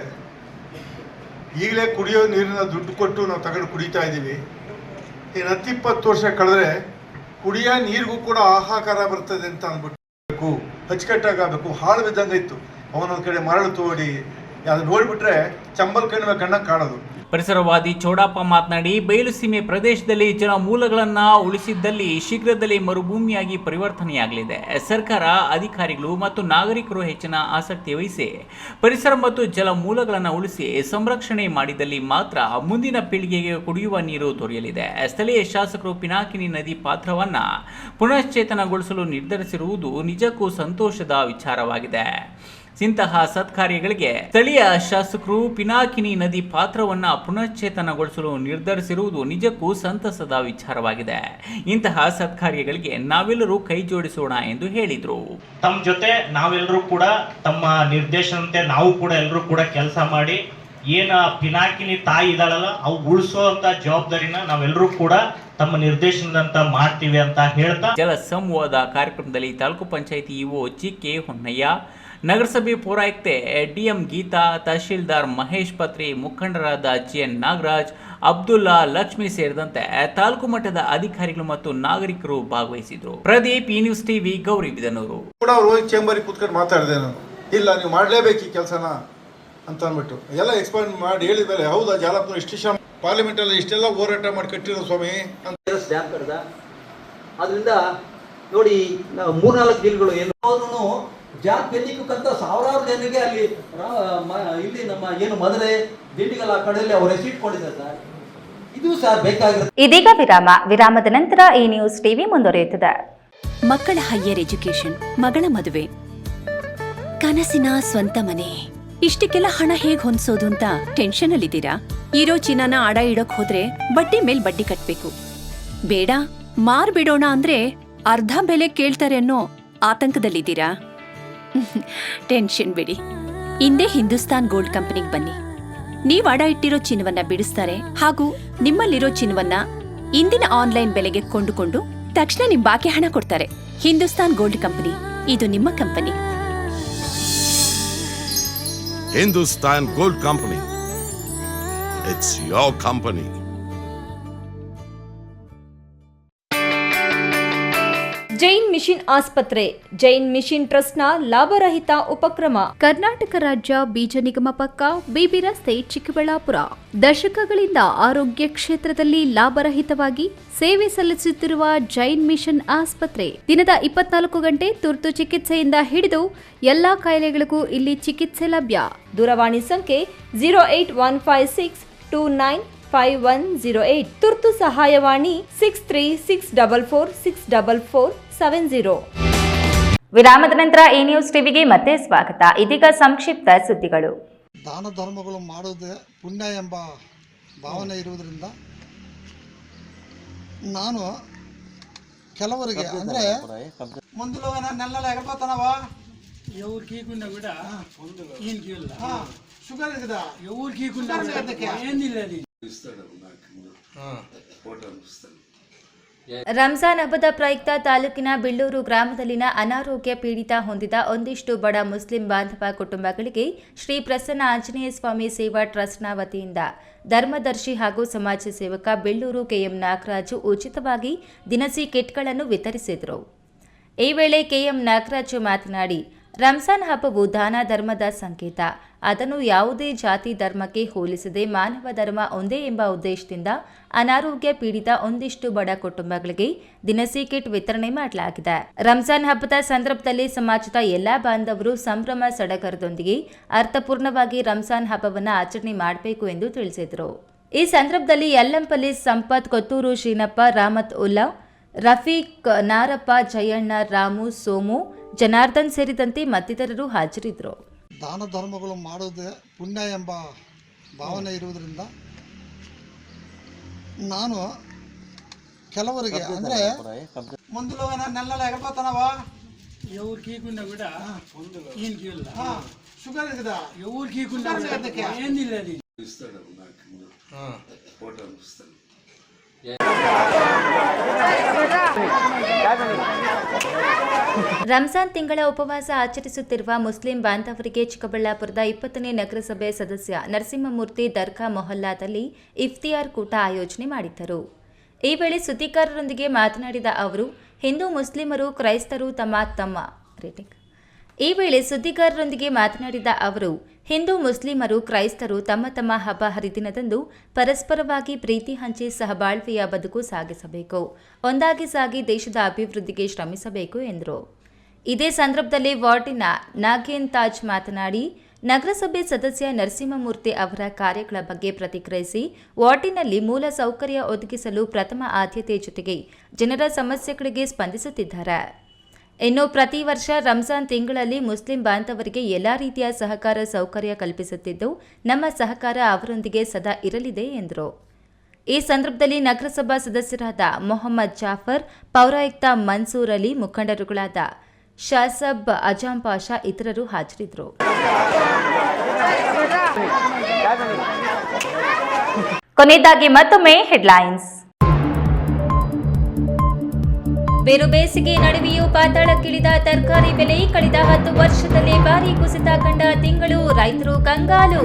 S12: ಈಗಲೇ ಕುಡಿಯೋ ನೀರಿನ ದುಡ್ಡು ಕೊಟ್ಟು ನಾವು ತಗೊಂಡು ಕುಡಿತಾ ಇದ್ದೀವಿ. ಇನ್ನು 10-20 ವರ್ಷ ಕಳೆದ್ರೆ ಕುಡಿಯೋ ನೀರಿಗೂ ಕೂಡ ಹಾಹಾಕಾರ ಬರ್ತದೆ ಅಂತ ಅಂದ್ಬಿಟ್ಟು ಅಚ್ಚುಕಟ್ಟಾಗಬೇಕು. ಹಾಳು ಬಿದ್ದಂಗೆ ಇತ್ತು. ಅವನೊಂದು ಕಡೆ ಮರಳು ತೋಡಿ ಅದು ನೋಡಿಬಿಟ್ರೆ ಚಂಬಲ್ ಕಣ್ಣಿನ ಕಣ್ಣಾಗ ಕಾಣೋದು.
S2: ಪರಿಸರವಾದಿ ಚೌಡಪ್ಪ ಮಾತನಾಡಿ, ಬಯಲು ಸೀಮೆ ಪ್ರದೇಶದಲ್ಲಿ ಜಲ ಮೂಲಗಳನ್ನು ಉಳಿಸಿದ್ದಲ್ಲಿ ಶೀಘ್ರದಲ್ಲೇ ಮರುಭೂಮಿಯಾಗಿ ಪರಿವರ್ತನೆಯಾಗಲಿದೆ. ಸರ್ಕಾರ, ಅಧಿಕಾರಿಗಳು ಮತ್ತು ನಾಗರಿಕರು ಹೆಚ್ಚಿನ ಆಸಕ್ತಿ ವಹಿಸಿ ಪರಿಸರ ಮತ್ತು ಜಲ ಮೂಲಗಳನ್ನು ಉಳಿಸಿ ಸಂರಕ್ಷಣೆ ಮಾಡಿದಲ್ಲಿ ಮಾತ್ರ ಮುಂದಿನ ಪೀಳಿಗೆಗೆ ಕುಡಿಯುವ ನೀರು ದೊರೆಯಲಿದೆ. ಸ್ಥಳೀಯ ಶಾಸಕರು ಪಿನಾಕಿನಿ ನದಿ ಪಾತ್ರವನ್ನು ಪುನಶ್ಚೇತನಗೊಳಿಸಲು ನಿರ್ಧರಿಸಿರುವುದು ನಿಜಕ್ಕೂ ಸಂತೋಷದ ವಿಚಾರವಾಗಿದೆ. ಇಂತಹ ಸತ್ಕಾರ್ಯಗಳಿಗೆ ಸ್ಥಳೀಯ ಶಾಸಕರು ಪಿನಾಕಿನಿ ನದಿ ಪಾತ್ರವನ್ನು ಪುನಶ್ಚೇತನಗೊಳಿಸಲು ನಿರ್ಧರಿಸಿರುವುದು ನಿಜಕ್ಕೂ ಸಂತಸದ ವಿಚಾರವಾಗಿದೆ. ಇಂತಹ ಸತ್ಕಾರ್ಯಗಳಿಗೆ ನಾವೆಲ್ಲರೂ ಕೈ ಜೋಡಿಸೋಣ ಎಂದು ಹೇಳಿದರು.
S21: ತಮ್ಮ ಜೊತೆ ನಾವೆಲ್ಲರೂ ಕೂಡ ತಮ್ಮ ನಿರ್ದೇಶನಂತೆ ನಾವು ಕೂಡ ಎಲ್ಲರೂ ಕೂಡ ಕೆಲಸ ಮಾಡಿ ಏನ ಪಿನಾಕಿನಿ ತಾಯಿ ಇದ್ದಾಳಲ್ಲ ಅವು ಉಳಿಸುವಂತ ಜವಾಬ್ದಾರಿನ ನಾವೆಲ್ಲರೂ ಕೂಡ ತಮ್ಮ ನಿರ್ದೇಶನದಂತ ಮಾಡ್ತೀವಿ ಅಂತ ಹೇಳ್ತಾ
S2: ಜಲ ಸಂವಾದ ಕಾರ್ಯಕ್ರಮದಲ್ಲಿ ತಾಲೂಕು ಪಂಚಾಯಿತಿ ಇಒ ಜಿಕೆ ಹೊನ್ನಯ್ಯ, ನಗರಸಭೆ ಪೌರಾಯುಕ್ತೆ ಡಿಎಂ ಗೀತಾ, ತಹಶೀಲ್ದಾರ್ ಮಹೇಶ್ ಪತ್ರಿ, ಮುಖಂಡರಾದ ಜಿಎನ್ ನಾಗರಾಜ್, ಅಬ್ದುಲ್ಲಾ, ಲಕ್ಷ್ಮಿ ಸೇರಿದಂತೆ ತಾಲೂಕು ಮಟ್ಟದ ಅಧಿಕಾರಿಗಳು ಮತ್ತು ನಾಗರಿಕರು ಭಾಗವಹಿಸಿದರು. Pradeep, news TV, Gauribidanur.
S12: ಕೂಡ ಅವರು ಚೇಂಬರಿಗೆ ಕೂತ್ಕೊಂಡು ಮಾತಾಡಿದೆ ನಾನು, ಇಲ್ಲ ನೀವು ಮಾಡಲೇಬೇಕು ಈ ಕೆಲಸನ ಅಂತ ಅಂದ್ಬಿಟ್ಟು ಎಲ್ಲ ಎಕ್ಸ್ಪ್ಲೈನ್ ಮಾಡಿ ಹೇಳಿದ ಮೇಲೆ ಹೌದಾ ಜಾಲಪ್ಪ ಇಷ್ಟು ಪಾರ್ಲಿಮೆಂಟಲ್ಲಿ ಇಷ್ಟೆಲ್ಲ ಹೋರಾಟ ಮಾಡಿ ಕಟ್ಟಿರೋ ಸ್ವಾಮಿ ಅಂತ
S20: ಅದರಿಂದ ನೋಡಿ 3-4 ದಿನಗಳು ಏನು ಜಾತ್ ಬೆನ್ನಿಕ್ಕಂತ ಸಾವಿರಾರು ಜನರಿಗೆ ಅಲ್ಲಿ ಇಲ್ಲಿ ನಮ್ಮ ಏನು ಮದುವೆ ದಿಂಡಿಗಲ್ ಆ ಕಡೆಯಲ್ಲಿ ಅವರು ಹೆಸರಿಟ್ಕೊಂಡಿದ್ದಾರೆ ಸರ್. ಇದು ಸರ್ ಬೇಕಾಗಿರುತ್ತೆ.
S1: ಇದೀಗ ವಿರಾಮದ ನಂತರ ಈ ನ್ಯೂಸ್ ಟಿವಿ ಮುಂದುವರಿಯುತ್ತದೆ.
S22: ಮಕ್ಕಳ ಹೈಯರ್ ಎಜುಕೇಶನ್, ಮಗಳ ಮದುವೆ, ಕನಸಿನ ಸ್ವಂತ ಮನೆ, ಇಷ್ಟಕ್ಕೆಲ್ಲ ಹಣ ಹೇಗ್ ಹೊಂದ್ಸೋದು ಅಂತ ಟೆನ್ಷನ್ ಅಲ್ಲಿದ್ದೀರಾ? ಇರೋ ಚಿನ್ನನ ಅಡ ಇಡೋಕ್ ಹೋದ್ರೆ ಬಡ್ಡಿ ಮೇಲ್ ಬಡ್ಡಿ ಕಟ್ಬೇಕು. ಬೇಡ, ಮಾರ್ಬಿಡೋಣ ಅಂದ್ರೆ ಅರ್ಧ ಬೆಲೆ ಕೇಳ್ತಾರೆ ಅನ್ನೋ ಆತಂಕದಲ್ಲಿದ್ದೀರಾ? ಟೆನ್ಷನ್ ಬಿಡಿ, ಇಂದೇ ಹಿಂದೂಸ್ತಾನ್ ಗೋಲ್ಡ್ ಕಂಪನಿಗೆ ಬನ್ನಿ. ನೀವ್ ಅಡ ಇಟ್ಟಿರೋ ಚಿನ್ನವನ್ನ ಬಿಡಿಸ್ತಾರೆ ಹಾಗೂ ನಿಮ್ಮಲ್ಲಿರೋ ಚಿನ್ನವನ್ನ ಇಂದಿನ ಆನ್ಲೈನ್ ಬೆಲೆಗೆ ಕೊಂಡುಕೊಂಡು ತಕ್ಷಣ ನಿಮ್ ಬಾಕಿ ಹಣ ಕೊಡ್ತಾರೆ. ಹಿಂದೂಸ್ತಾನ್ ಗೋಲ್ಡ್ ಕಂಪನಿ, ಇದು ನಿಮ್ಮ company.
S18: Hindustan gold company, it's your company.
S6: Jain mission ಆಸ್ಪತ್ರೆ, ಜೈನ್ ಮಿಷನ್ ಟ್ರಸ್ಟ್ನ ಲಾಭರಹಿತ ಉಪಕ್ರಮ. ಕರ್ನಾಟಕ ರಾಜ್ಯ ಬೀಜ ನಿಗಮ ಪಕ್ಕ, ಬಿಬಿ ರಸ್ತೆ, ಚಿಕ್ಕಬಳ್ಳಾಪುರ. ದಶಕಗಳಿಂದ ಆರೋಗ್ಯ ಕ್ಷೇತ್ರದಲ್ಲಿ ಲಾಭರಹಿತವಾಗಿ ಸೇವೆ ಸಲ್ಲಿಸುತ್ತಿರುವ ಜೈನ್ ಮಿಷನ್ ಆಸ್ಪತ್ರೆ ದಿನದ 24 ಗಂಟೆ ತುರ್ತು ಚಿಕಿತ್ಸೆಯಿಂದ ಹಿಡಿದು ಎಲ್ಲಾ ಕಾಯಿಲೆಗಳಿಗೂ ಇಲ್ಲಿ ಚಿಕಿತ್ಸೆ ಲಭ್ಯ. ದೂರವಾಣಿ ಸಂಖ್ಯೆ 08156295108. ತುರ್ತು ಸಹಾಯವಾಣಿ 6364464470.
S1: ವಿರಾಮದ ನಂತರ ಈ ನ್ಯೂಸ್ ಟಿವಿಗೆ ಮತ್ತೆ ಸ್ವಾಗತ. ಇದೀಗ ಸಂಕ್ಷಿಪ್ತ ಸುದ್ದಿಗಳು.
S3: ದಾನ ಧರ್ಮಗಳು ಮಾಡುವುದೇ ಪುಣ್ಯ ಎಂಬ ಭಾವನೆ ಇರುವುದರಿಂದ ನಾನು ಕೆಲವರಿಗೆ ಅಂದರೆ ಮುಂದಲು ನೆಲ್ಲ ಎಗಳ್ಬೋತಾನವ ఎవరు కీకుండా కూడా ఈయనకి షుగర్ కదా ఎవరు కీకుండా ఏంది లేదు.
S1: ರಂಜಾನ್ ಹಬ್ಬದ ಪ್ರಯುಕ್ತ ತಾಲೂಕಿನ ಬಿಳ್ಳೂರು ಗ್ರಾಮದಲ್ಲಿನ ಅನಾರೋಗ್ಯ ಪೀಡಿತ ಹೊಂದಿದ ಒಂದಿಷ್ಟು ಬಡ ಮುಸ್ಲಿಂ ಬಾಂಧವ ಕುಟುಂಬಗಳಿಗೆ ಶ್ರೀ ಪ್ರಸನ್ನ ಆಂಜನೇಯ ಸ್ವಾಮಿ ಸೇವಾ ಟ್ರಸ್ಟ್ನ ವತಿಯಿಂದ ಧರ್ಮದರ್ಶಿ ಹಾಗೂ ಸಮಾಜ ಸೇವಕ ಬೆಳ್ಳೂರು ಕೆಎಂ ನಾಗರಾಜು ಉಚಿತವಾಗಿ ದಿನಸಿ ಕಿಟ್ಗಳನ್ನು ವಿತರಿಸಿದರು. ಈ ವೇಳೆ ಕೆಎಂ ನಾಗರಾಜು ಮಾತನಾಡಿ, ರಂಜಾನ್ ಹಬ್ಬವು ದಾನ ಧರ್ಮದ ಸಂಕೇತ. ಅದನ್ನು ಯಾವುದೇ ಜಾತಿ ಧರ್ಮಕ್ಕೆ ಹೋಲಿಸದೆ ಮಾನವ ಧರ್ಮ ಒಂದೇ ಎಂಬ ಉದ್ದೇಶದಿಂದ ಅನಾರೋಗ್ಯ ಪೀಡಿತ ಒಂದಿಷ್ಟು ಬಡ ಕುಟುಂಬಗಳಿಗೆ ದಿನಸಿ ಕಿಟ್ ವಿತರಣೆ ಮಾಡಲಾಗಿದೆ. ರಂಜಾನ್ ಹಬ್ಬದ ಸಂದರ್ಭದಲ್ಲಿ ಸಮಾಜದ ಎಲ್ಲಾ ಬಾಂಧವರು ಸಂಭ್ರಮ ಸಡಗರದೊಂದಿಗೆ ಅರ್ಥಪೂರ್ಣವಾಗಿ ರಂಜಾನ್ ಹಬ್ಬವನ್ನು ಆಚರಣೆ ಮಾಡಬೇಕು ಎಂದು ತಿಳಿಸಿದರು. ಈ ಸಂದರ್ಭದಲ್ಲಿ ಯಲ್ಲಂಪಲ್ಲಿ ಸಂಪತ್, ಕೊತ್ತೂರು ಶ್ರೀನಪ್ಪ, ರಾಮತ್ ಉಲ್ಲಾ, ರಫೀಕ್, ನಾರಪ್ಪ, ಜಯಣ್ಣ, ರಾಮು, ಸೋಮು, ಜನಾರ್ದನ್ ಸೇರಿದಂತೆ ಮತ್ತಿತರರು ಹಾಜರಿದ್ದರು.
S3: ದಾನ ಧರ್ಮಗಳು ಮಾಡುವುದೇ ಪುಣ್ಯ ಎಂಬ ಭಾವನೆ ಇರುವುದರಿಂದ ನಾನು ಕೆಲವರಿಗೆ ಅಂದರೆ ಮುಂದಲು ನೆಲ್ಲ ಎಗಳ್ಬೋತಾನವ ఎవరు కీకుండా కూడా ఈయనకి షుగర్ కదా ఎవరు కీకుండా ఏంది లేదు.
S1: ರಂಜಾನ್ ತಿಂಗಳ ಉಪವಾಸ ಆಚರಿಸುತ್ತಿರುವ ಮುಸ್ಲಿಂ ಬಾಂಧವರಿಗೆ ಚಿಕ್ಕಬಳ್ಳಾಪುರದ 20ನೇ ನಗರಸಭೆ ಸದಸ್ಯ ನರಸಿಂಹಮೂರ್ತಿ ದರ್ಗಾ ಮೊಹಲ್ಲಾದಲ್ಲಿ ಇಫ್ತಿಯಾರ್ ಕೂಟ ಆಯೋಜನೆ ಮಾಡಿದ್ದರು. ಈ ವೇಳೆ ಸುದ್ದಿಗಾರರೊಂದಿಗೆ ಮಾತನಾಡಿದ ಅವರು, ಹಿಂದೂ ಮುಸ್ಲಿಮರು ಕ್ರೈಸ್ತರು ತಮ್ಮ ತಮ್ಮ ಹಬ್ಬ ಹರಿದಿನದಂದು ಪರಸ್ಪರವಾಗಿ ಪ್ರೀತಿ ಹಂಚಿ ಸಹಬಾಳ್ವೆಯ ಬದುಕು ಸಾಗಿಸಬೇಕು, ಒಂದಾಗಿ ಸಾಗಿ ದೇಶದ ಅಭಿವೃದ್ಧಿಗೆ ಶ್ರಮಿಸಬೇಕು ಎಂದರು. ಇದೇ ಸಂದರ್ಭದಲ್ಲಿ ವಾರ್ಡಿನ ನಾಗೇನ್ ತಾಜ್ ಮಾತನಾಡಿ, ನಗರಸಭೆ ಸದಸ್ಯ ನರಸಿಂಹಮೂರ್ತಿ ಅವರ ಕಾರ್ಯಗಳ ಬಗ್ಗೆ ಪ್ರತಿಕ್ರಿಯಿಸಿ, ವಾರ್ಡಿನಲ್ಲಿ ಮೂಲ ಸೌಕರ್ಯ ಒದಗಿಸಲು ಪ್ರಥಮ ಆದ್ಯತೆ ಜೊತೆಗೆ ಜನರ ಸಮಸ್ಯೆಗಳಿಗೆ ಸ್ಪಂದಿಸುತ್ತಿದ್ದಾರೆ. ಇನ್ನು ಪ್ರತಿ ವರ್ಷ ರಂಜಾನ್ ತಿಂಗಳಲ್ಲಿ ಮುಸ್ಲಿಂ ಬಾಂಧವರಿಗೆ ಎಲ್ಲ ರೀತಿಯ ಸಹಕಾರ ಸೌಕರ್ಯ ಕಲ್ಪಿಸುತ್ತಿದ್ದು, ನಮ್ಮ ಸಹಕಾರ ಅವರೊಂದಿಗೆ ಸದಾ ಇರಲಿದೆ ಎಂದರು. ಈ ಸಂದರ್ಭದಲ್ಲಿ ನಗರಸಭಾ ಸದಸ್ಯರಾದ ಮೊಹಮ್ಮದ್ ಜಾಫರ್, ಪೌರಾಯುಕ್ತ ಮನ್ಸೂರ್ ಅಲಿ, ಮುಖಂಡರುಗಳಾದ ಶಾಸಬ್, ಅಜಾಂ ಪಾಷಾ ಇತರರು ಹಾಜರಿದ್ದರು. ಕೊನೆಯದಾಗಿ ಮತ್ತೊಮ್ಮೆ ಹೆಡ್ಲೈನ್ಸ್. ಬೇರು ಬೇಸಿಗೆ ನಡುವೆಯೂ ಪಾತಾಳಕ್ಕಿಳಿದ ತರಕಾರಿ ಬೆಲೆ, ಕಳೆದ 10 ವರ್ಷದಲ್ಲಿ ಭಾರೀ ಕುಸಿತ ಕಂಡ ತಿಂಗಳು, ರೈತರು ಕಂಗಾಲು.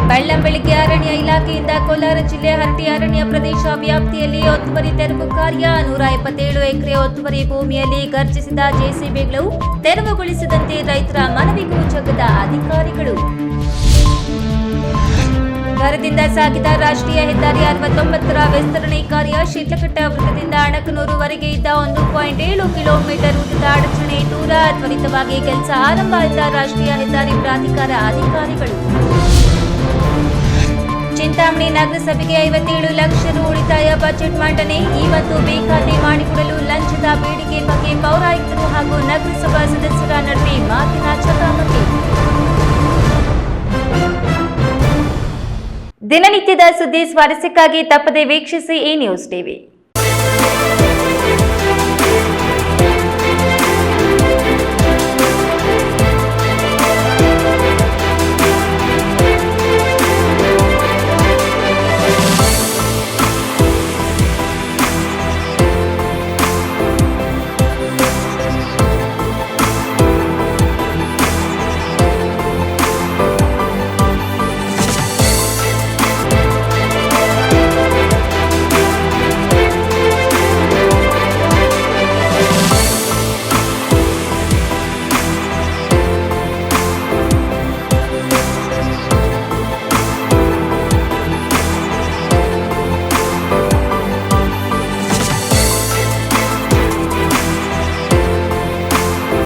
S1: ಬೆಳ್ಳಂಬೆಳಗ್ಗೆ ಅರಣ್ಯ ಇಲಾಖೆಯಿಂದ ಕೋಲಾರ ಜಿಲ್ಲೆ ಹರಟಿ ಅರಣ್ಯ ಪ್ರದೇಶ ವ್ಯಾಪ್ತಿಯಲ್ಲಿ ಒತ್ತುವರಿ ತೆರವು ಕಾರ್ಯ, 177 ಎಕರೆ ಒತ್ತುವರಿ ಭೂಮಿಯಲ್ಲಿ ಗರ್ಜಿಸಿದ ಜೆಸಿಬಿಗಳು, ತೆರವುಗೊಳಿಸಿದಂತೆ ರೈತರ ಮನವಿಗೂ ಜಗ್ಗದ ಅಧಿಕಾರಿಗಳು. ಭರದಿಂದ ಸಾಗಿದ ರಾಷ್ಟ್ರೀಯ ಹೆದ್ದಾರಿ 69ರ ವಿಸ್ತರಣೆ ಕಾರ್ಯ, ಶಿಡ್ಲಘಟ್ಟ ವೃತ್ತದಿಂದ ಅಣಕನೂರುವರೆಗೆ ಇದ್ದ 1.7 ಕಿಲೋಮೀಟರ್ ಉದ್ದದ ಅಡಚಣೆ ದೂರ, ತ್ವರಿತವಾಗಿ ಕೆಲಸ ಆರಂಭ ಎಂದ ರಾಷ್ಟ್ರೀಯ ಹೆದ್ದಾರಿ ಪ್ರಾಧಿಕಾರ ಅಧಿಕಾರಿಗಳು. ಚಿಂತಾಮಣಿ ನಗರಸಭೆಗೆ 57 ಲಕ್ಷ ರು ಉಳಿತಾಯ ಬಜೆಟ್ ಮಂಡನೆ, ಇವತ್ತು ಬೇಕಾತಿ ಮಾಡಿಕೊಡಲು ಲಂಚದ ಬೇಡಿಕೆ ಬಗ್ಗೆ ಪೌರಾಯುಕ್ತರು ಹಾಗೂ ನಗರಸಭಾ ಸದಸ್ಯರ ನಡುವೆ ಮಾತಿನ ಚಕಮಕಿ. ದಿನನಿತ್ಯದ ಸುದ್ದಿ ಸ್ವಾರಸ್ಯಕ್ಕಾಗಿ ತಪ್ಪದೆ ವೀಕ್ಷಿಸಿ ಈ ನ್ಯೂಸ್ ಟಿವಿ.